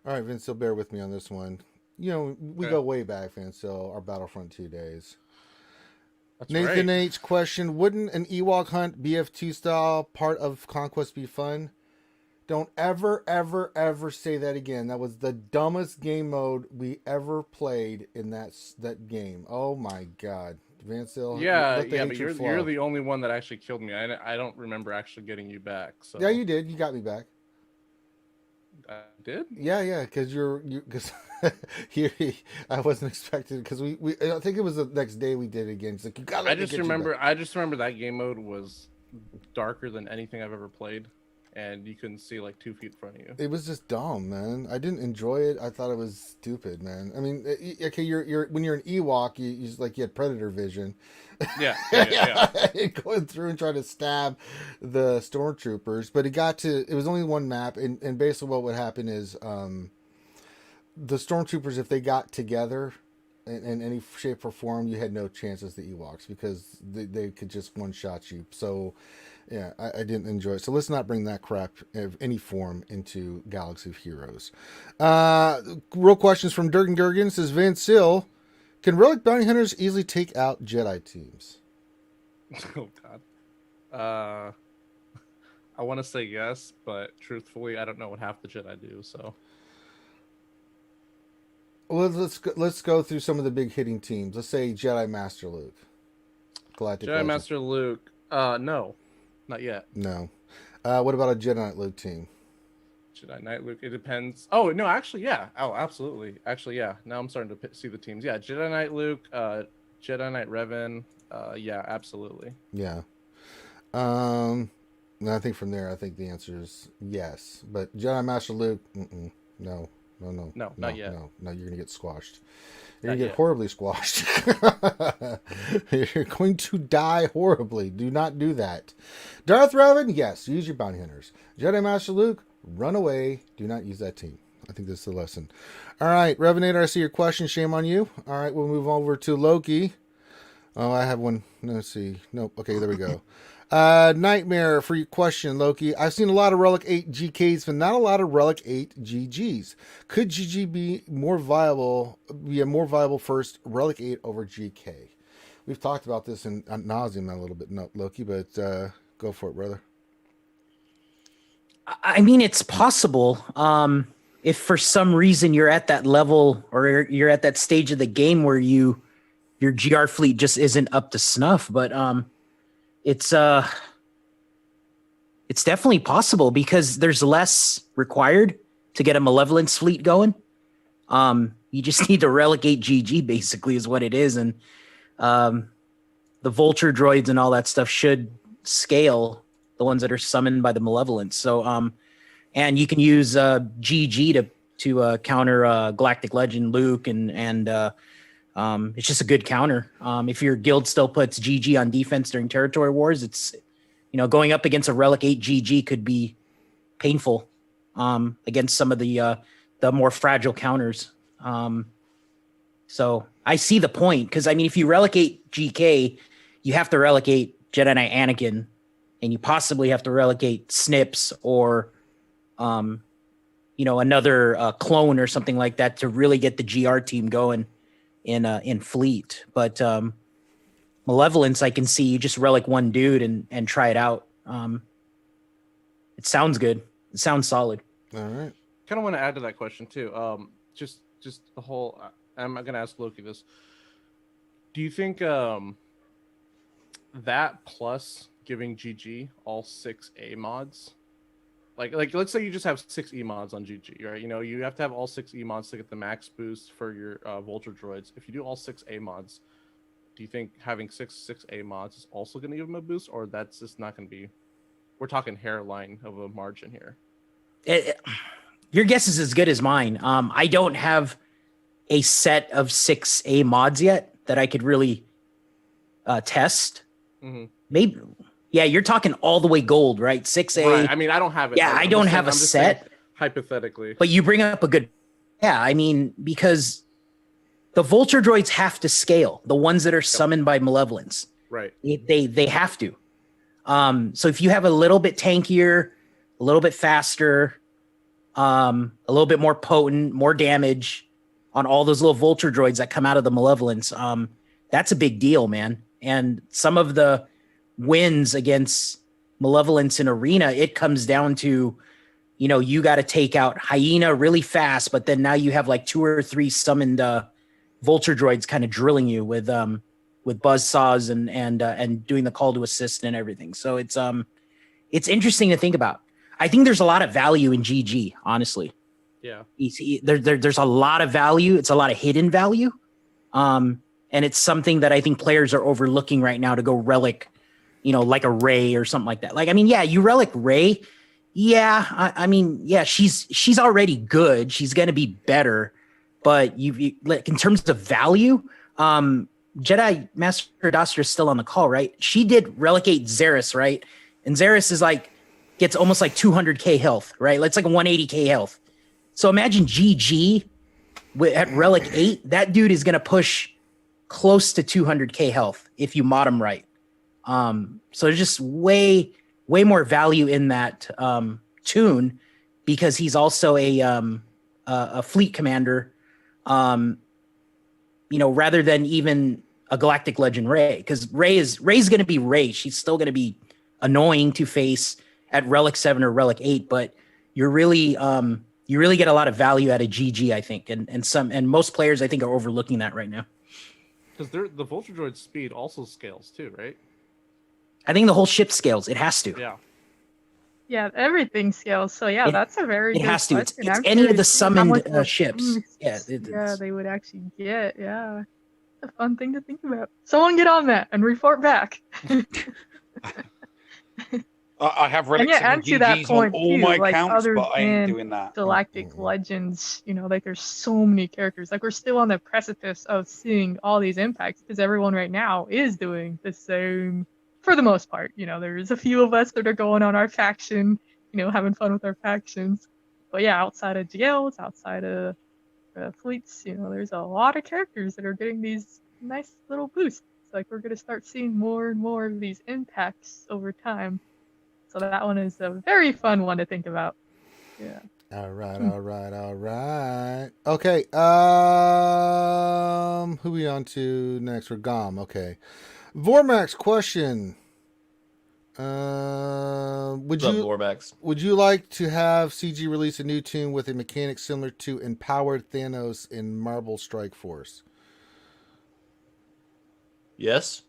right, Vince Hill, bear with me on this one. You know, we go way back, Vince Hill, our Battlefront 2 days. That's Nathan right. H. question, wouldn't an Ewok hunt BF2 style part of Conquest be fun? Don't ever, ever, ever say that again. That was the dumbest game mode we ever played in that game. Oh my God. Vance Hill, Yeah, let the but hatred flow. you're the only one that actually killed me. I don't remember actually getting you back. So Yeah, you did. You got me back. I did. Yeah, because because I wasn't expecting, because we I think it was the next day we did it again. It's like, you gotta I just remember that game mode was darker than anything I've ever played, and you couldn't see like 2 feet in front of you. It was just dumb, man. I didn't enjoy it. I thought it was stupid, man. I mean, okay, you're when you're an Ewok, you had predator vision. Yeah. Going through and trying to stab the stormtroopers, but it was only one map, and basically what would happen is the stormtroopers, if they got together in any shape or form, you had no chance as the Ewoks, because they could just one-shot you. So yeah, I didn't enjoy it. So let's not bring that crap of any form into Galaxy of Heroes. Real questions from Durgan Gergen. Says, Vince Hill, can Relic Bounty Hunters easily take out Jedi teams? Oh God. I want to say yes, but truthfully, I don't know what half the Jedi do. So Well, let's go through some of the big hitting teams. Let's say Jedi Master Luke. Galactic Jedi Legend. Master Luke. No, not yet. No. What about a Jedi Knight Luke team? Jedi Knight Luke. It depends. Oh no, actually, yeah. Oh, absolutely. Actually, yeah. Now I'm starting to see the teams. Yeah, Jedi Knight Luke. Jedi Knight Revan. Yeah, absolutely. Yeah. And I think from there, I think the answer is yes. But Jedi Master Luke, no. No, not yet. No, you're gonna get squashed. You're Not gonna get yet. horribly squashed. You're going to die horribly. Do not do that. Darth Revan, yes, use your bounty hunters. Jedi Master Luke, run away. Do not use that team. I think that's the lesson. All right, Revenator, I see your question. Shame on you. All right, we'll move over to Loki. Oh, I have one. Let's see. Nope. Okay, there we go. Nightmare for your question, Loki. I've seen a lot of Relic 8 GKs, but not a lot of Relic 8 GGs. Could GG be more viable? Be a more viable first Relic 8 over GK? We've talked about this in ad nauseum a little bit, Loki, but go for it, brother. I mean, it's possible. If for some reason you're at that level or you're at that stage of the game where your GR fleet just isn't up to snuff, but it's definitely possible because there's less required to get a Malevolence fleet going. You just need to relegate GG basically is what it is, and the Vulture droids and all that stuff should scale the ones that are summoned by the Malevolence. So and you can use GG to counter Galactic Legend Luke and it's just a good counter. If your guild still puts GG on defense during territory wars, it's going up against a Relic 8 GG could be painful against some of the more fragile counters. So I see the point because I mean, if you relegate GK, you have to relegate Jedi Knight Anakin, and you possibly have to relegate Snips or another clone or something like that to really get the GR team going in fleet. But Malevolence, I can see you just relic one dude and try it out. It sounds good. It sounds solid. All right. Kind of want to add to that question too. Just the whole. I'm gonna ask Loki this. Do you think that plus giving GG all 6 A mods, like let's say you just have 6 E mods on GG, right? You have to have all 6 E mods to get the max boost for your Vulture droids. If you do all 6 A mods, do you think having 6 A mods is also going to give them a boost, or that's just not going to be? We're talking hairline of a margin here. Your guess is as good as mine. I don't have a set of 6 A mods yet that I could really test. Mm-hmm. Maybe, yeah, you're talking all the way gold, right? 6A. Right. I mean, I don't have it. Yeah, I don't have a set. Hypothetically. But you bring up a good, yeah, I mean, because the Vulture droids have to scale, the ones that are summoned by Malevolence. Right. They have to. So if you have a little bit tankier, a little bit faster, a little bit more potent, more damage on all those little Vulture droids that come out of the Malevolence, that's a big deal, man. And some of the wins against Malevolence in Arena, it comes down to, you got to take out Hyena really fast, but then now you have like 2 or 3 summoned Vulture droids kind of drilling you with buzzsaws and doing the call to assist and everything. So it's interesting to think about. I think there's a lot of value in GG, honestly. Yeah. There's a lot of value. It's a lot of hidden value. And it's something that I think players are overlooking right now to go relic, like a Rey or something like that. Like, I mean, yeah, you relic Rey. Yeah. I mean, yeah, she's already good. She's going to be better, but you like in terms of value, Jedi Master Dastra is still on the call, right? She did relegate Xeris, right? And Xeris is gets almost like 200k health, right? It's like 180k health. So imagine GG at Relic 8. That dude is going to push close to 200k health if you mod him right. So there's just way more value in that tune because he's also a fleet commander, rather than even a Galactic Legend Rey, because Rey's going to be Rey. She's still going to be annoying to face at Relic 7 or Relic 8, but you really get a lot of value out of GG, I think, and most players I think are overlooking that right now. Because the Vulture droid speed also scales too, right? I think the whole ship scales. It has to. Yeah. Yeah, everything scales. So yeah, that's a very. It good has to. It's question. any of the summoned How much ships. boosts, Yeah. They would actually get. Yeah, it's a fun thing to think about. Someone get on that and report back. I have relics and and to that GGs point on all too, my like accounts, other but I ain't than doing that. Galactic Legends, like there's so many characters. Like we're still on the precipice of seeing all these impacts because everyone right now is doing the same for the most part. There's a few of us that are going on our faction, having fun with our factions. But yeah, outside of GLs, outside of fleets, there's a lot of characters that are getting these nice little boosts. like we're gonna start seeing more and more of these impacts over time. So that one is a very fun one to think about. Yeah. All right. Okay. Who we on to next? We're Gom. Okay. Vormax question. Would you like to have CG release a new tune with a mechanic similar to Empowered Thanos in Marvel Strike Force? Yes.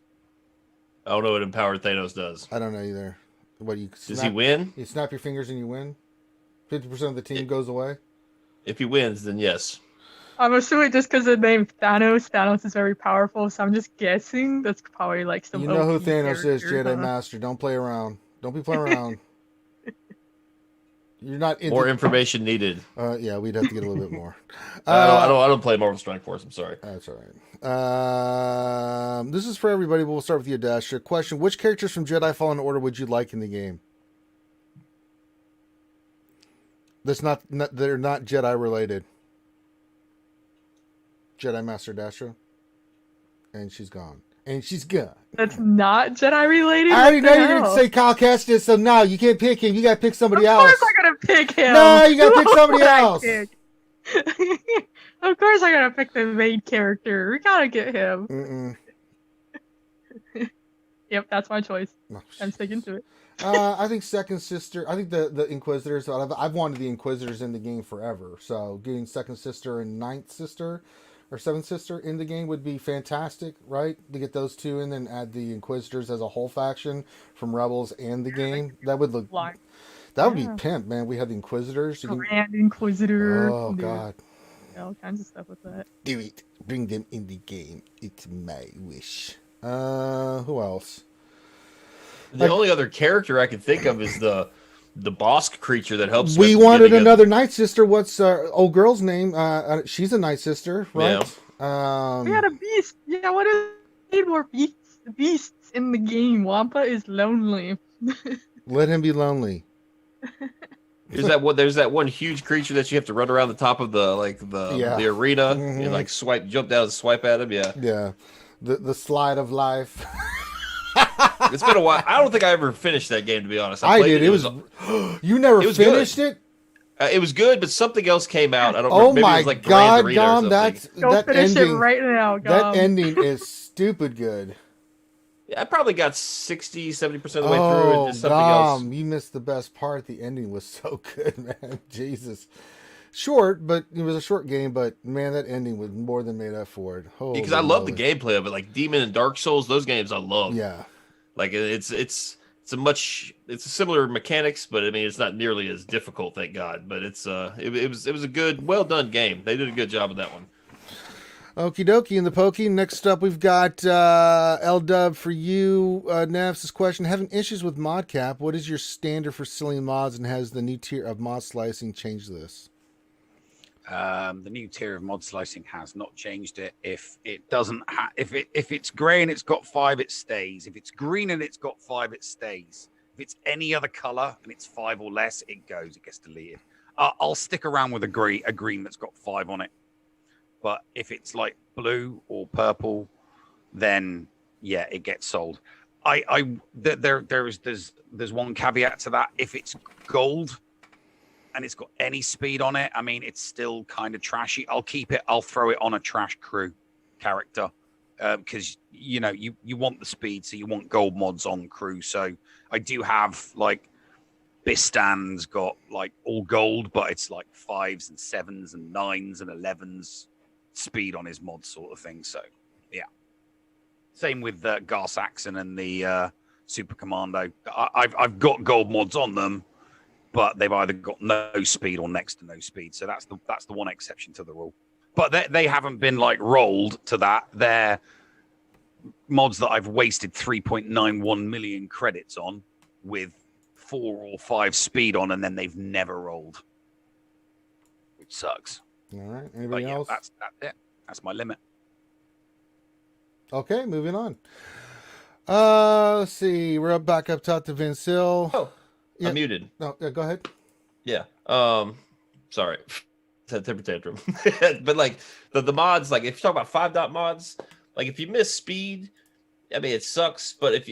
I don't know what Empowered Thanos does. I don't know either. What does he win? You snap your fingers and you win. 50% of the team goes away. If he wins, then yes. I'm assuming just because of the name Thanos. Thanos is very powerful, so I'm just guessing that's probably like some. You know who OP Thanos is, Jedi huh? Master. Don't play around. Don't be playing around. You're not more information needed. Yeah, we'd have to get a little bit more. I don't play Marvel Strike Force. I'm sorry. That's all right. This is for everybody, but we'll start with you, Dasher. Question: which characters from Jedi Fallen Order would you like in the game? They're not Jedi related. Jedi Master Dasher, and she's gone. That's not Jedi related. I already know you're going to say Kyle Kestis, so no, you can't pick him. You got to pick somebody else. Of course I'm going to pick him. No, you got to pick somebody else. Of course I'm going to pick the main character. We got to get him. Yep, that's my choice. I'm sticking to it. I think Second Sister. I think the Inquisitors. I've wanted the Inquisitors in the game forever. So getting Second Sister and Ninth Sister or Seventh Sister in the game would be fantastic, right? To get those two in and add the Inquisitors as a whole faction from Rebels and the game. That would look. That would be pimp, man. We have the Inquisitors. Grand Inquisitor. Oh God. All kinds of stuff with that. Do it. Bring them in the game. It's my wish. Who else? The only other character I can think of is the Bosk creature that helps. We wanted another Night Sister. What's old girl's name? She's a Night Sister, right? Yeah. We had a beast. Yeah, what is need more beasts in the game? Wampa is lonely. Let him be lonely. There's that one huge creature that you have to run around the top of the arena and like jump down and swipe at him. Yeah. The slide of life. It's been a while. I don't think I ever finished that game, to be honest. I did. It was you never finished it? It was good, but something else came out. I don't know. Maybe it was like God, Gom, that finish ending, it right now, Gom. That ending is stupid good. Yeah, I probably got 60, 70% of the way through and just something else. You missed the best part. The ending was so good, man. Jesus. Short, but it was a short game, but man, that ending was more than made up for it. Because I love the gameplay of it. Like Demon and Dark Souls, those games I love. Yeah. Like it's a similar mechanics, but I mean it's not nearly as difficult, thank God. But it was a good, well done game. They did a good job of that one. Okie dokie in the pokey. Next up, we've got L-Dub for you. Navs, this question: having issues with ModCap, what is your standard for selling mods, and has the new tier of mod slicing changed this? The new tier of mod slicing has not changed it. If it doesn't, if it's grey and it's got 5, it stays. If it's green and it's got 5, it stays. If it's any other color and it's 5 or less, it goes. It gets deleted. I'll stick around with a green that's got 5 on it. But if it's like blue or purple, then yeah, it gets sold. There's one caveat to that. If it's gold and it's got any speed on it, I mean, it's still kind of trashy. I'll keep it. I'll throw it on a trash crew character because, you know, you want the speed, so you want gold mods on crew. So I do have, like, Bistan's got, like, all gold, but it's, like, 5s and 7s and 9s and 11s speed on his mod sort of thing. So, yeah. Same with Gar Saxon and the Super Commando. I've got gold mods on them, but they've either got no speed or next to no speed. So that's the one exception to the rule. But they haven't been like rolled to that. They're mods that I've wasted 3.91 million credits on with 4 or 5 speed on, and then they've never rolled, which sucks. All right. Anybody else? That's it. That's my limit. Okay, moving on. Let's see. We're back up top to Vince Hill. Oh. Yeah. I'm muted. No, go ahead. Yeah. Sorry. Temper tantrum. But like the mods, like if you talk about 5 dot mods, like if you miss speed, I mean, it sucks, but if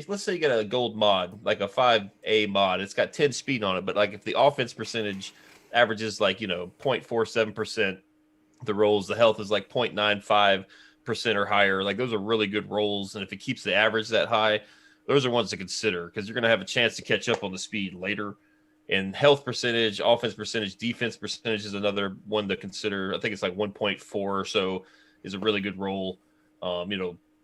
let's say you got a gold mod, like a 5A mod, it's got 10 speed on it, but like if the offense percentage averages like, 0.47%, the rolls, the health is like 0.95% or higher, like those are really good rolls. And if it keeps the average that high, those are ones to consider because you're going to have a chance to catch up on the speed later. And health percentage, offense percentage, defense percentage is another one to consider. I think it's like 1.4 or so is a really good roll.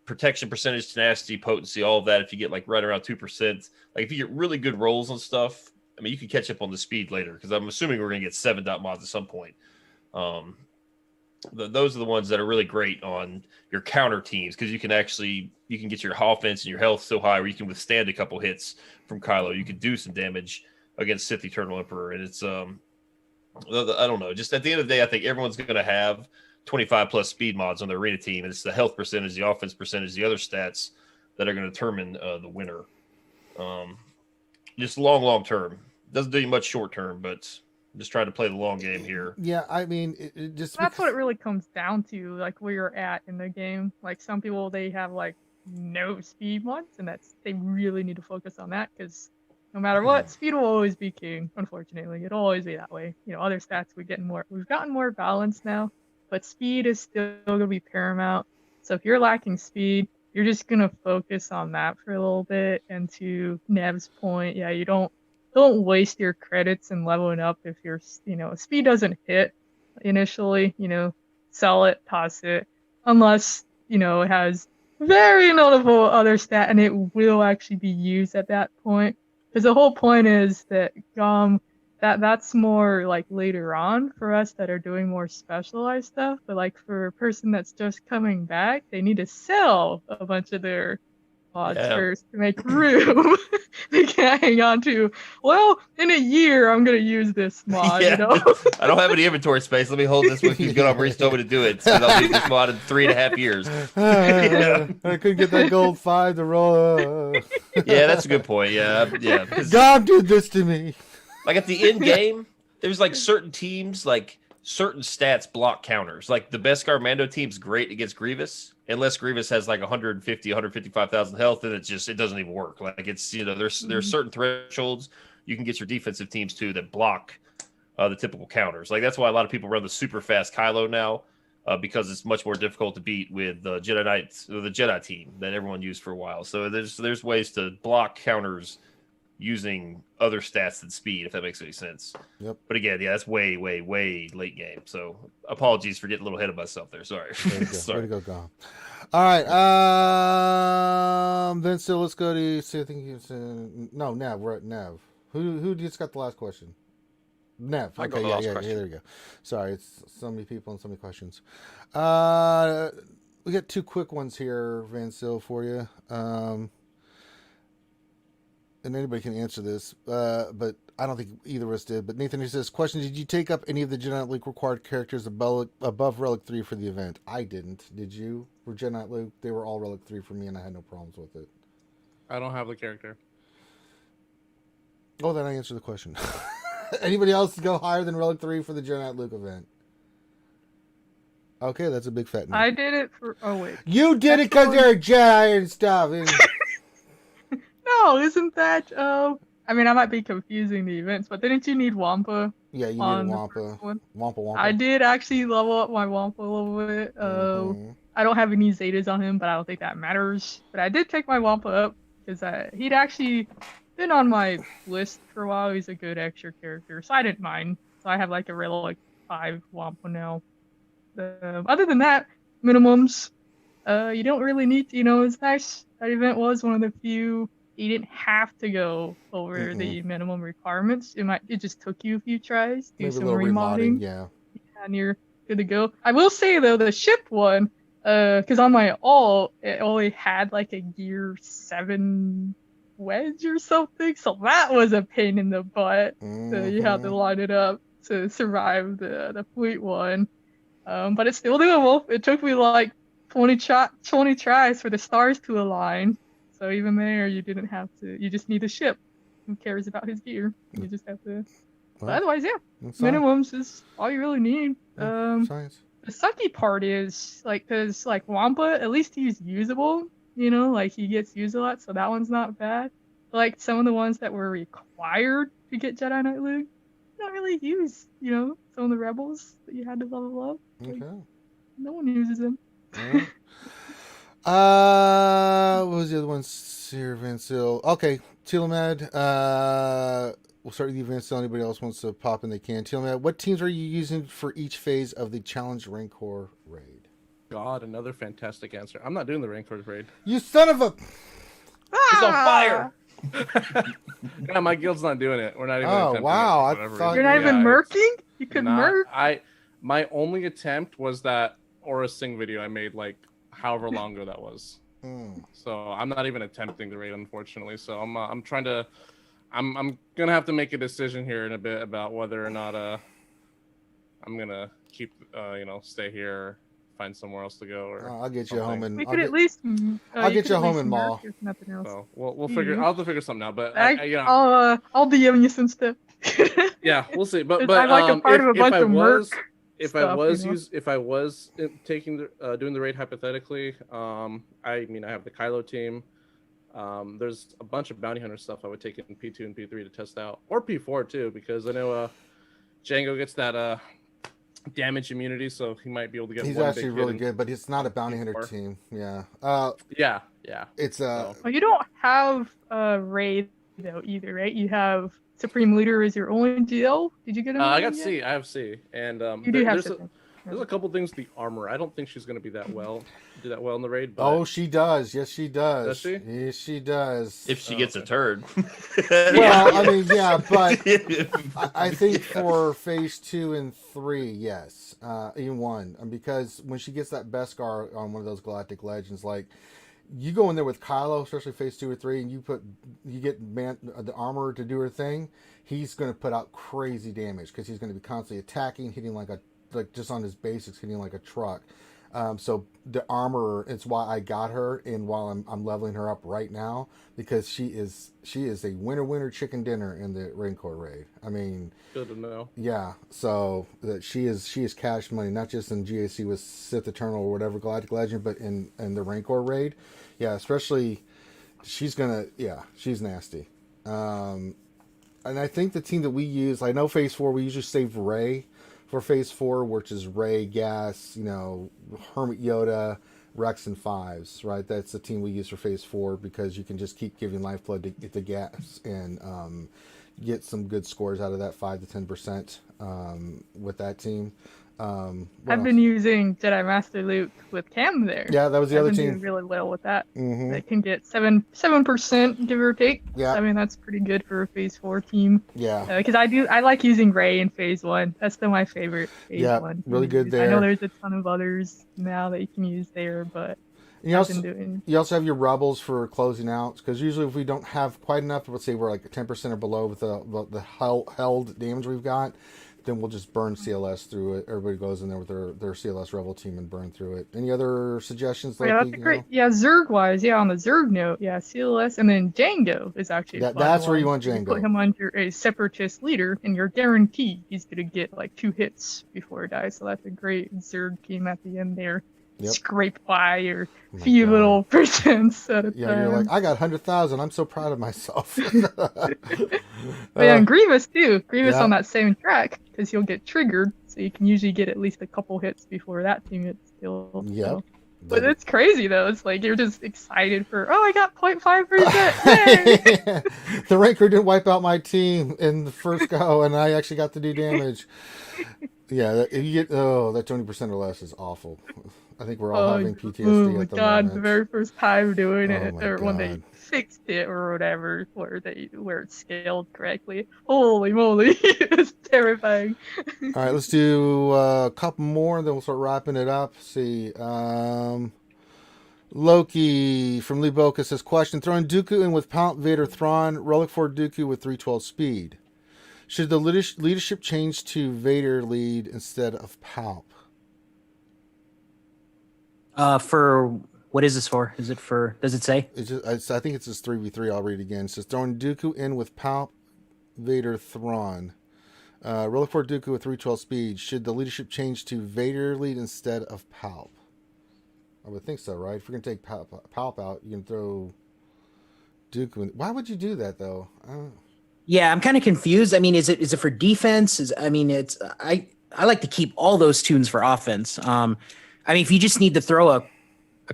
Protection percentage, tenacity, potency, all of that. If you get like right around 2%, like if you get really good rolls and stuff, I mean, you can catch up on the speed later because I'm assuming we're going to get 7-dot mods at some point. Those are the ones that are really great on your counter teams because you can get your offense and your health so high where you can withstand a couple hits from Kylo. You can do some damage against Sith Eternal Emperor, and it's I don't know. Just at the end of the day, I think everyone's going to have 25 plus speed mods on their arena team, and it's the health percentage, the offense percentage, the other stats that are going to determine the winner. Just long term. Doesn't do you much short term, but just trying to play the long game here. Yeah, I mean, it just That's what it really comes down to, like where you're at in the game. Like some people, they have like no speed mods, and they really need to focus on that because no matter what, speed will always be king. Unfortunately, it'll always be that way. Other stats we've gotten more balanced now. But speed is still going to be paramount. So if you're lacking speed, you're just going to focus on that for a little bit. And to Nev's point, yeah, you don't waste your credits in leveling up if your speed doesn't hit initially. Sell it, toss it, unless it has very notable other stat, and it will actually be used at that point. Because the whole point is that that's more like later on for us that are doing more specialized stuff. But like for a person that's just coming back, they need to sell a bunch of their mods first to make room. They can't hang on to, well, in a year I'm gonna use this mod. I don't have any inventory space. Let me hold this with you. Good on Maurice told me to do it. So I'll need this mod in 3.5 years. I couldn't get that gold 5 to roll. Yeah, that's a good point. Yeah. God did this to me. Like at the end game, there's like certain teams, like certain stats block counters. Like the Beskar Mando team's great against Grievous, unless Grievous has like 155,000 health, and it doesn't even work. Like it's there's certain thresholds you can get your defensive teams to that block the typical counters. Like that's why a lot of people run the super fast Kylo now because it's much more difficult to beat with the Jedi Knights or the Jedi team that everyone used for a while. So there's ways to block counters using other stats than speed, if that makes any sense. Yep. But again, yeah, that's way late game. So apologies for getting a little ahead of myself there. Sorry. Sorry. Way to go, Gom. All right. Then so let's go to. So I think it's no Nev. We're at Nev. Who just got the last question? Nev. I got Okay. the last Yeah. question. There we go. Sorry, it's so many people and so many questions. We got 2 quick ones here, Van Sil, for you. And anybody can answer this, but I don't think either of us did. But Nathan, he says, question, did you take up any of the Jedi Luke required characters above Relic 3 for the event? I didn't. Did you? For Jedi Luke, they were all Relic 3 for me, and I had no problems with it. I don't have the character. Oh, then I answered the question. Anybody else go higher than Relic 3 for the Jedi Luke event? Okay, that's a big fat no. I did it for... Oh, wait. You did it because you're a Jedi and stuff. No, isn't that... I mean, I might be confusing the events, but didn't you need Wampa? Yeah, you need on a the Wampa. first one? Wampa. I did actually level up my Wampa a little bit. I don't have any Zetas on him, but I don't think that matters. But I did take my Wampa up because he'd actually been on my list for a while. He's a good extra character, so I didn't mind. So I have like a Relic 5 Wampa now. Other than that, minimums. You don't really need to, it's nice. That event was one of the few you didn't have to go over the minimum requirements. It just took you a few tries, do some remodding. Yeah. And you're good to go. I will say though, the ship one, because on my alt, it only had like a gear 7 wedge or something, so that was a pain in the butt. So you had to line it up to survive the fleet one. But it's still doable. It took me like 20 tries for the stars to align. So even there, you didn't have to. You just need a ship. Who cares about his gear? You just have to. But otherwise, yeah, minimums is all you really need. Science. The sucky part is because Wampa, at least he's usable. like he gets used a lot, so that one's not bad. But like some of the ones that were required to get Jedi Knight Luke, not really used, some of the rebels that you had to level up. Like, Okay. no one uses them. All right. What was the other one? Sir Vancil. Okay, Telemad. We'll start with you, Vancil. Anybody else wants to pop in, they can. Telemad, what teams are you using for each phase of the Challenge Rancor raid? God, another fantastic answer. I'm not doing the Rancor raid. You son of a... He's on fire. Yeah, my guild's not doing it. We're not even. Oh, attempting wow, it I for whatever thought- reason. You're not even Yeah, merking? You could not- merc? My only attempt was that Aura Sing video I made like however long ago that was. So I'm not even attempting the raid, unfortunately. So I'm trying to. I'm gonna have to make a decision here in a bit about whether or not I'm gonna keep stay here, or find somewhere else to go, or I'll get you home and We could at least. I'll get you home in in Maul. If nothing else. so we'll figure. I'll have to figure something out. But I'll DM you some stuff. yeah, we'll see. But I'm like a part of a bunch of merc. If stuff, I was you know? if I was taking doing the raid hypothetically, I have the Kylo team. There's a bunch of bounty hunter stuff I would take in P2 and P3 to test out, or P4 too, because I know Django gets that damage immunity, so he might be able to get. He's one actually big really hit good, but it's not a bounty hunter P4. team. Yeah. Yeah. It's So. Well, you don't have a raid though either, right? You have Supreme Leader as your only GL. Did you get him? I got yet? C. I have C, and You do have there's Supreme. there's a couple things with the armor. I don't think she's going to be do that well in the raid. But Oh, she does. Yes, she does. Does she? Yes, she does. If she gets a turd. Well, I mean, yeah, but I think for phase 2 and 3, yes, even 1, because when she gets that Beskar on one of those Galactic Legends, like you go in there with Kylo, especially phase 2 or 3, and you get the armor to do her thing. He's going to put out crazy damage because he's going to be constantly attacking, hitting like just on his basics, hitting like a truck. So the armor, it's why I got her, and while I'm leveling her up right now, because she is a winner chicken dinner in the Rancor raid. I mean, good to know. Yeah, so that she is cash money, not just in GAC with Sith Eternal or whatever Galactic Legend, but in the Rancor raid. Yeah, especially she's nasty. And I think the team that we use, I know phase 4 we usually save Rey for phase 4, which is Rey, Gas, Hermit Yoda, Rex, and Fives, right? That's the team we use for phase 4 because you can just keep giving lifeblood to get the Gas and get some good scores out of that 5 to 10% with that team. I've been using Jedi Master Luke with Cam there. Yeah, that was the other team. Doing really well with that. Mm-hmm. It can get 7% give or take. Yeah. I mean that's pretty good for a phase 4 team. Yeah. Because I like using Rey in phase 1. That's still my favorite phase 1. Really good there. I know there's a ton of others now that you can use there, but you also have your rebels for closing out, because usually if we don't have quite enough, let's say we're like 10% or below with the held damage we've got, then we'll just burn CLS through it. Everybody goes in there with their CLS rebel team and burn through it. Any other suggestions? Yeah, that's great. Yeah, Zerg wise, on the Zerg note, CLS, and then Django is actually that's where you want Django. You put him under a separatist leader, and you're guaranteed he's gonna get like 2 hits before he dies. So that's a great Zerg team at the end there. Yep. Scrape by or few little percents at a time. Yeah, you're like, I got 100,000. I'm so proud of myself. And Grievous too. Grievous on that same track, because he'll get triggered, so you can usually get at least a couple hits before that team gets killed. Yep. So. But it's crazy though. It's like you're just excited for, I got 0.5%. The Rancor didn't wipe out my team in the first go, and I actually got to do damage. Yeah, if you get that 20% or less is awful. I think we're all having PTSD at the moment. The very first time doing it, or when they God. fixed it or whatever, where it's scaled correctly. Holy moly, it's terrifying. All right, let's do a couple more, and then we'll start wrapping it up. Let's see. Loki from Lee Boca says, question, throwing Dooku in with Palp, Vader, Thrawn, Relic 4 Dooku with 312 speed. Should the leadership change to Vader lead instead of Palp? For what is this for? Is it for? Does it say? I think it's just 3v3. I'll read it again. It says throwing Dooku in with Palp, Vader, Thrawn. Relic 4 Dooku with 312 speed. Should the leadership change to Vader lead instead of Palp? I would think so, right? If you're gonna take Palp out, you can throw Dooku in. Why would you do that though? Yeah, I'm kind of confused. I mean, is it for defense? It's I like to keep all those tunes for offense. I mean, if you just need to throw a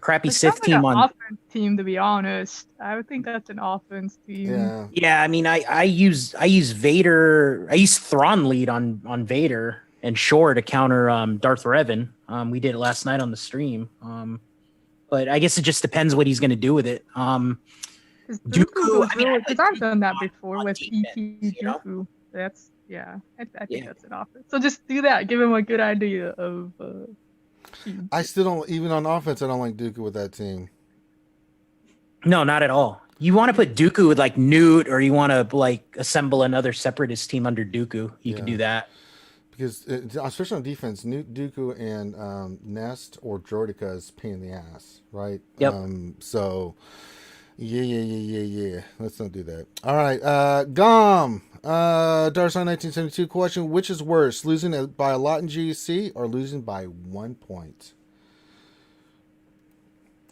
crappy It Sith sounds like team an on. offense team, to be honest. I would think that's an offense team. Yeah. Yeah, I mean, I use Vader. I use Thrawn lead on Vader and Shore to counter Darth Revan. We did it last night on the stream. But I guess it just depends what he's going to do with it. Dooku, Because I've done that before on with defense, EP you know? Dooku. That's I think Yeah. that's an offense. So just do that. Give him a good idea of. I still don't. Even on offense, I don't like Dooku with that team. No, not at all. You want to put Dooku with like Newt, or you want to like assemble another separatist team under Dooku. You can do that. Because especially on defense, Dooku and Nest or Droideka is pain in the ass, right? Yep. So, yeah. Let's not do that. All right. Gom. Darson 1972 question: which is worse, losing by a lot in GEC or losing by 1 point?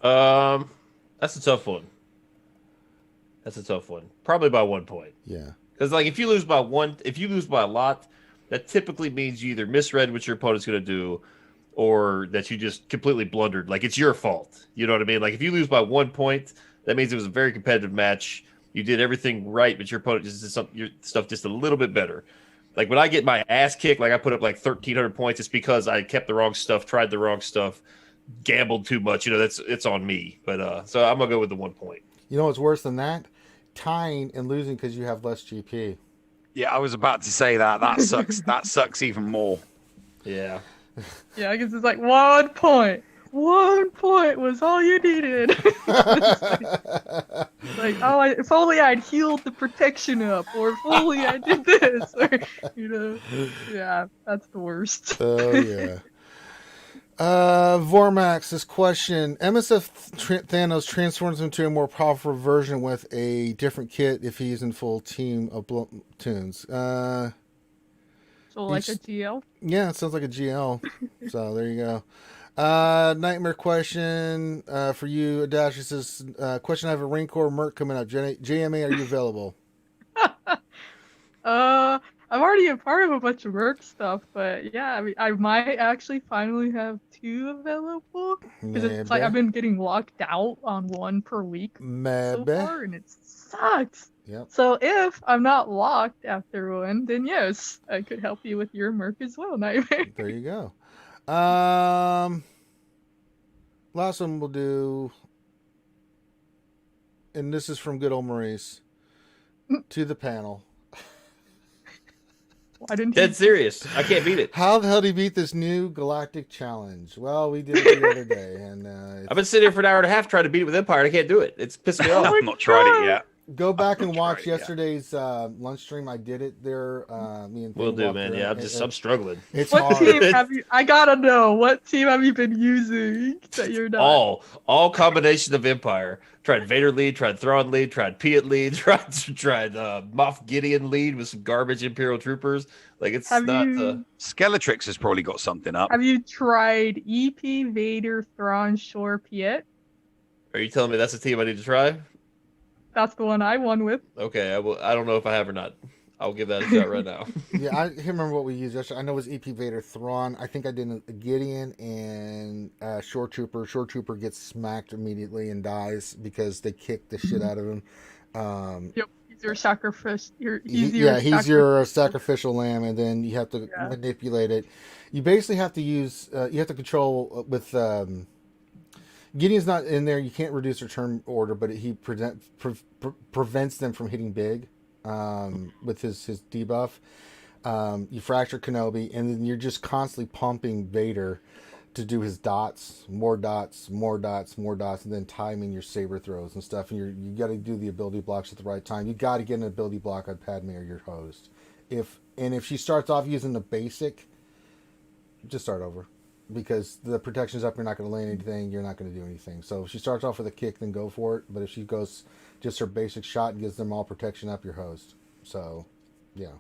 That's a tough one. Probably by 1 point. Yeah. Because like if you lose by a lot, that typically means you either misread what your opponent's going to do, or that you just completely blundered. Like it's your fault. You know what I mean? Like if you lose by 1 point, that means it was a very competitive match. You did everything right, but your opponent just did your stuff just a little bit better. Like when I get my ass kicked, like I put up like 1,300 points, it's because I kept the wrong stuff, tried the wrong stuff, gambled too much. You know, it's on me. But so I'm gonna go with the 1 point. You know what's worse than that? Tying and losing because you have less GP. Yeah, I was about to say that. That sucks. That sucks even more. Yeah. Yeah, I guess it's like 1 point. 1 point was all you needed. If only I'd healed the protection up, or if only I did this, or yeah, that's the worst. Oh yeah. Vormax, this question: MSF Thanos transforms into a more powerful version with a different kit if he's in full team of tunes. So like a GL? Yeah, it sounds like a GL. So there you go. Nightmare question for you, Adash. It says, question: I have a Rancor Merc coming up. JMA, are you available? I'm already a part of a bunch of work stuff, but yeah, I mean, I might actually finally have 2 available, because it's like I've been getting locked out on 1 per week so far, and it sucks. Yep. So if I'm not locked after 1, then yes, I could help you with your merc as well, Nightmare. There you go. Last one we'll do, and this is from good old Maurice to the panel. Why didn't Dead serious. I can't beat it. How the hell do you beat this new galactic challenge? Well, we did it the other day, and I've been sitting here for an hour and a half trying to beat it with Empire. I can't do it. It's pissed me off. I've not tried it yet. go back and watch tried it, yeah. yesterday's lunch stream. I did it there. Me and Will Thing do, walked man. through Yeah, it. I'm struggling. It's What hard. team have you? I gotta know. What team have you been using that you're not? All combination of Empire. Tried Vader lead, tried Thrawn lead, tried Piet lead, tried Moff Gideon lead with some garbage Imperial troopers. Like it's Have not. you- Skeletrix has probably got something up. Have you tried EP, Vader, Thrawn, Shore, Piet? Are you telling me that's a team I need to try? That's the one I won with. Okay, I will. I don't know if I have or not. I'll give that a shot right now. Yeah, I can't remember what we used yesterday. I know it was EP Vader Thrawn. I think I did a Gideon and Shore Trooper. Shore Trooper gets smacked immediately and dies because they kick the shit out of him. Yep, he's your sacrifice. He's your sacrificial lamb, and then you have to manipulate it. You basically have to use. You have to control with. Gideon's not in there. You can't reduce their turn order, but he prevents them from hitting big with his debuff. You fracture Kenobi, and then you're just constantly pumping Vader to do his dots, more dots, and then timing your saber throws and stuff. And you got to do the ability blocks at the right time. You got to get an ability block on Padme or your host. If she starts off using the basic, just start over. Because the protection's up, you're not going to land anything, you're not going to do anything. So if she starts off with a kick, then go for it. But if she goes just her basic shot and gives them all protection up, your host. So, yeah.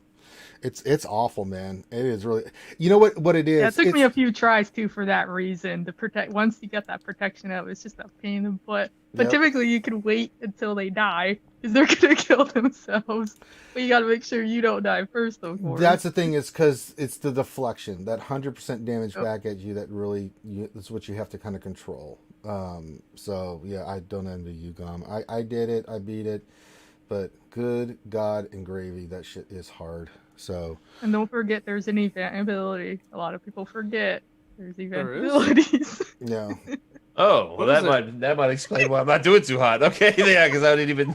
It's awful, man. It is really. You know what it is? Yeah, it took me It's- a few tries too for that reason. To protect once you get that protection up, it's just a pain in the butt. But Yep. typically you can wait until they die because they're gonna kill themselves. But you gotta make sure you don't die first, of course. That's the thing, is because it's the deflection, that 100% damage Yep. back at you that really that's what you have to kind of control. So yeah, I don't envy you, Gom. I did it, I beat it, but good God and gravy, that shit is hard. So And don't forget, there's an event ability. A lot of people forget there's event There is? abilities. yeah, Oh, What well, is that might explain why I'm not doing too hot. Okay, yeah, because I didn't even.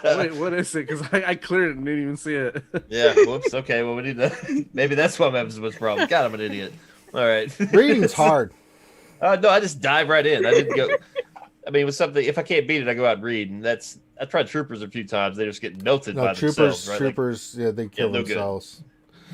Wait, what is it? Because I cleared it and didn't even see it. Yeah, whoops. Okay, well, we need to. Maybe that's why I'm having so much problem. God, I'm an idiot. All right. reading's hard. No, I just dive right in. I didn't go. I mean, with something, if I can't beat it, I go out and read, and that's. I tried troopers a few times. They just get melted No, by themselves. Right? troopers, yeah, they kill no good. themselves.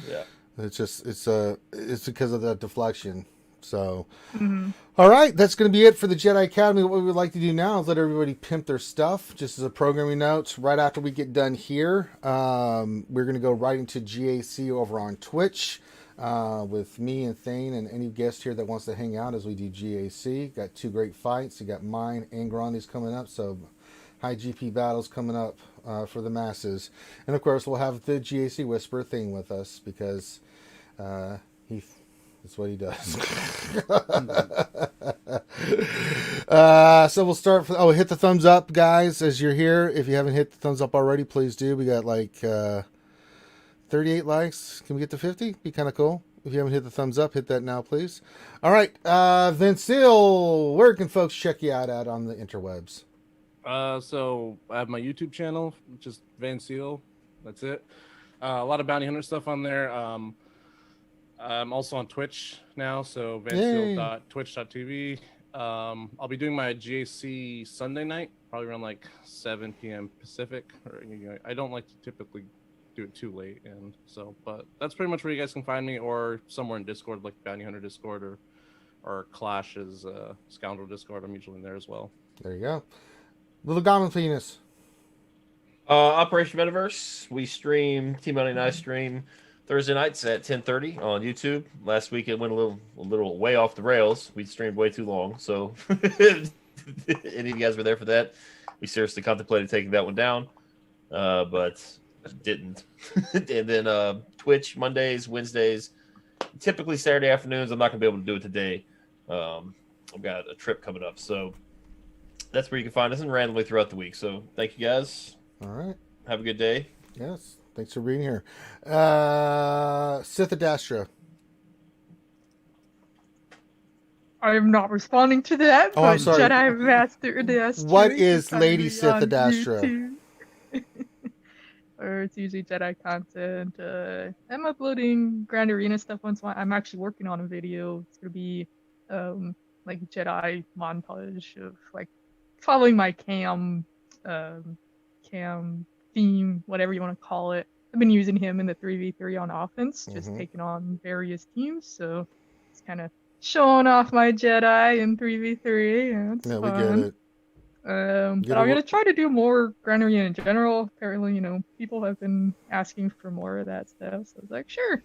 Yeah. It's just it's because of that deflection. So, hmm all right, that's going to be it for the Jedi Academy. What we would like to do now is let everybody pimp their stuff. Just as a programming note, right after we get done here, we're going to go right into GAC over on Twitch with me and Thane and any guest here that wants to hang out as we do GAC. Got 2 great fights. You got mine and Grandi's coming up, so high GP battles coming up for the masses. And of course, we'll have the GAC Whisperer Thane with us because that's what he does. So we'll start. Hit the thumbs up, guys, as you're here. If you haven't hit the thumbs up already, please do. We got like 38 likes. Can we get to 50? Be kind of cool. If you haven't hit the thumbs up, hit that now, please. All right, Vincil, where can folks check you out at on the interwebs? So I have my YouTube channel, just Van Seal. That's it. A lot of bounty hunter stuff on there. I'm also on Twitch now, so vanseal.twitch.tv. I'll be doing my GAC Sunday night, probably around like 7 p.m. Pacific. I don't like to typically do it too late, and so, but that's pretty much where you guys can find me, or somewhere in Discord, like Bounty Hunter Discord, or Clash's Scoundrel Discord. I'm usually in there as well. There you go. Little Goblin Penis. Operation Metaverse. We stream. Team Money and I stream Thursday nights at 10:30 on YouTube. Last week it went a little way off the rails. We streamed way too long, so any of you guys were there for that? We seriously contemplated taking that one down, but didn't. And then Twitch Mondays, Wednesdays, typically Saturday afternoons. I'm not gonna be able to do it today. I've got a trip coming up, so that's where you can find us, and randomly throughout the week. So thank you guys. All right. Have a good day. Yes. Thanks for being here. Sith Adastra. I am not responding to that. Oh, I'm but sorry. Jedi Master Adastra. What you can is find Lady me Sith on Adastra? YouTube. Or it's usually Jedi content. I'm uploading Grand Arena stuff once in a while. I'm actually working on a video. It's gonna be like Jedi montage of like following my cam theme, whatever you want to call it. I've been using him in the 3v3 on offense, just Mhm. taking on various teams. So it's kind of showing off my Jedi in 3v3. Yeah, it's Yeah, we fun. get it. But Get I'm a- gonna try to do more Grand Arena in general. Apparently, people have been asking for more of that stuff, so I was like, sure.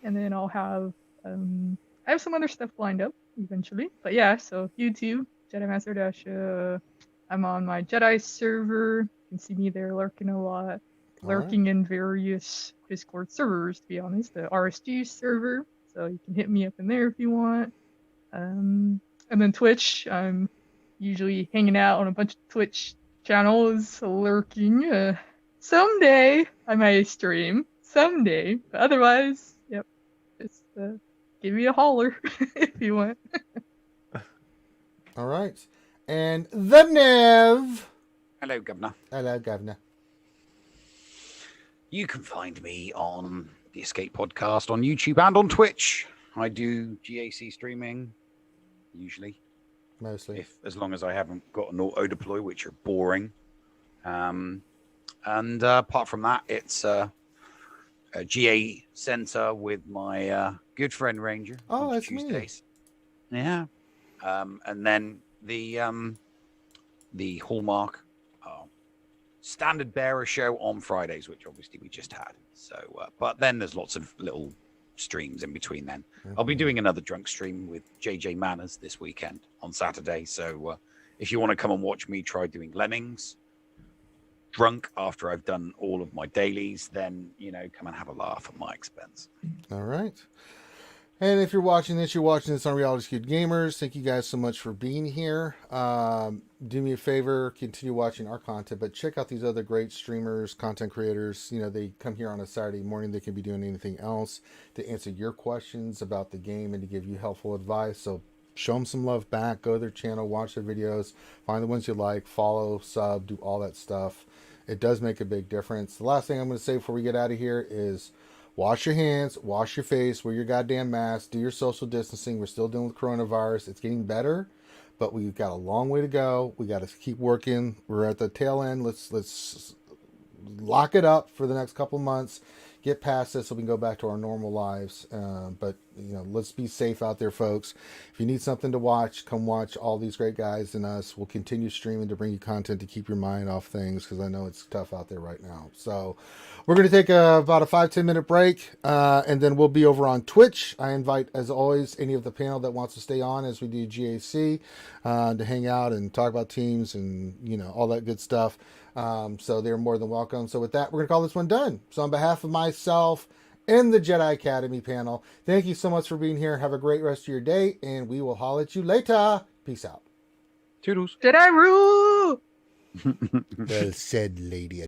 And then I'll have I have some other stuff lined up eventually. But yeah, so YouTube, Jedi Master Dash. I'm on my Jedi server. You can see me there lurking a lot, All right. lurking in various Discord servers. To be honest, the RSG server. So you can hit me up in there if you want. And then Twitch. I'm usually hanging out on a bunch of Twitch channels, lurking. Someday I might stream. Someday. But otherwise, yep. Just give me a holler if you want. All right. And the Nev. Hello, Governor. Hello, Governor. You can find me on the Escape Podcast on YouTube and on Twitch. I do GAC streaming, usually, Mostly. as long as I haven't got an auto deploy, which are boring. And apart from that, it's a GA Center with my good friend Ranger. Oh, on that's me. Tuesdays. Yeah. And then the Hallmark standard bearer show on Fridays, which obviously we just had. So, but then there's lots of little streams in between. Then I'll be doing another drunk stream with JJ Manners this weekend on Saturday. So, if you want to come and watch me try doing Lemmings drunk after I've done all of my dailies, then come and have a laugh at my expense. All right. And if you're watching this on Reality Skewed Gamers. Thank you guys so much for being here. Do me a favor, continue watching our content, but check out these other great streamers, content creators. They come here on a Saturday morning. They can be doing anything else to answer your questions about the game and to give you helpful advice. So show them some love back. Go to their channel, watch their videos, find the ones you like, follow, sub, do all that stuff. It does make a big difference. The last thing I'm going to say before we get out of here is wash your hands, wash your face, wear your goddamn mask, do your social distancing. We're still dealing with coronavirus. It's getting better, but we've got a long way to go. We got to keep working. We're at the tail end. Let's lock it up for the next couple months. Get past this so we can go back to our normal lives. But let's be safe out there, folks. If you need something to watch, come watch all these great guys and us. We'll continue streaming to bring you content to keep your mind off things, because I know it's tough out there right now. So we're going to take about a 5-10 minute break, and then we'll be over on Twitch. I invite, as always, any of the panel that wants to stay on as we do GAC to hang out and talk about teams and all that good stuff. So they're more than welcome. So with that, we're going to call this one done. So on behalf of myself and the Jedi Academy panel, thank you so much for being here. Have a great rest of your day, and we will holler at you later. Peace out. Toodles. Jedi rule! Well said, lady.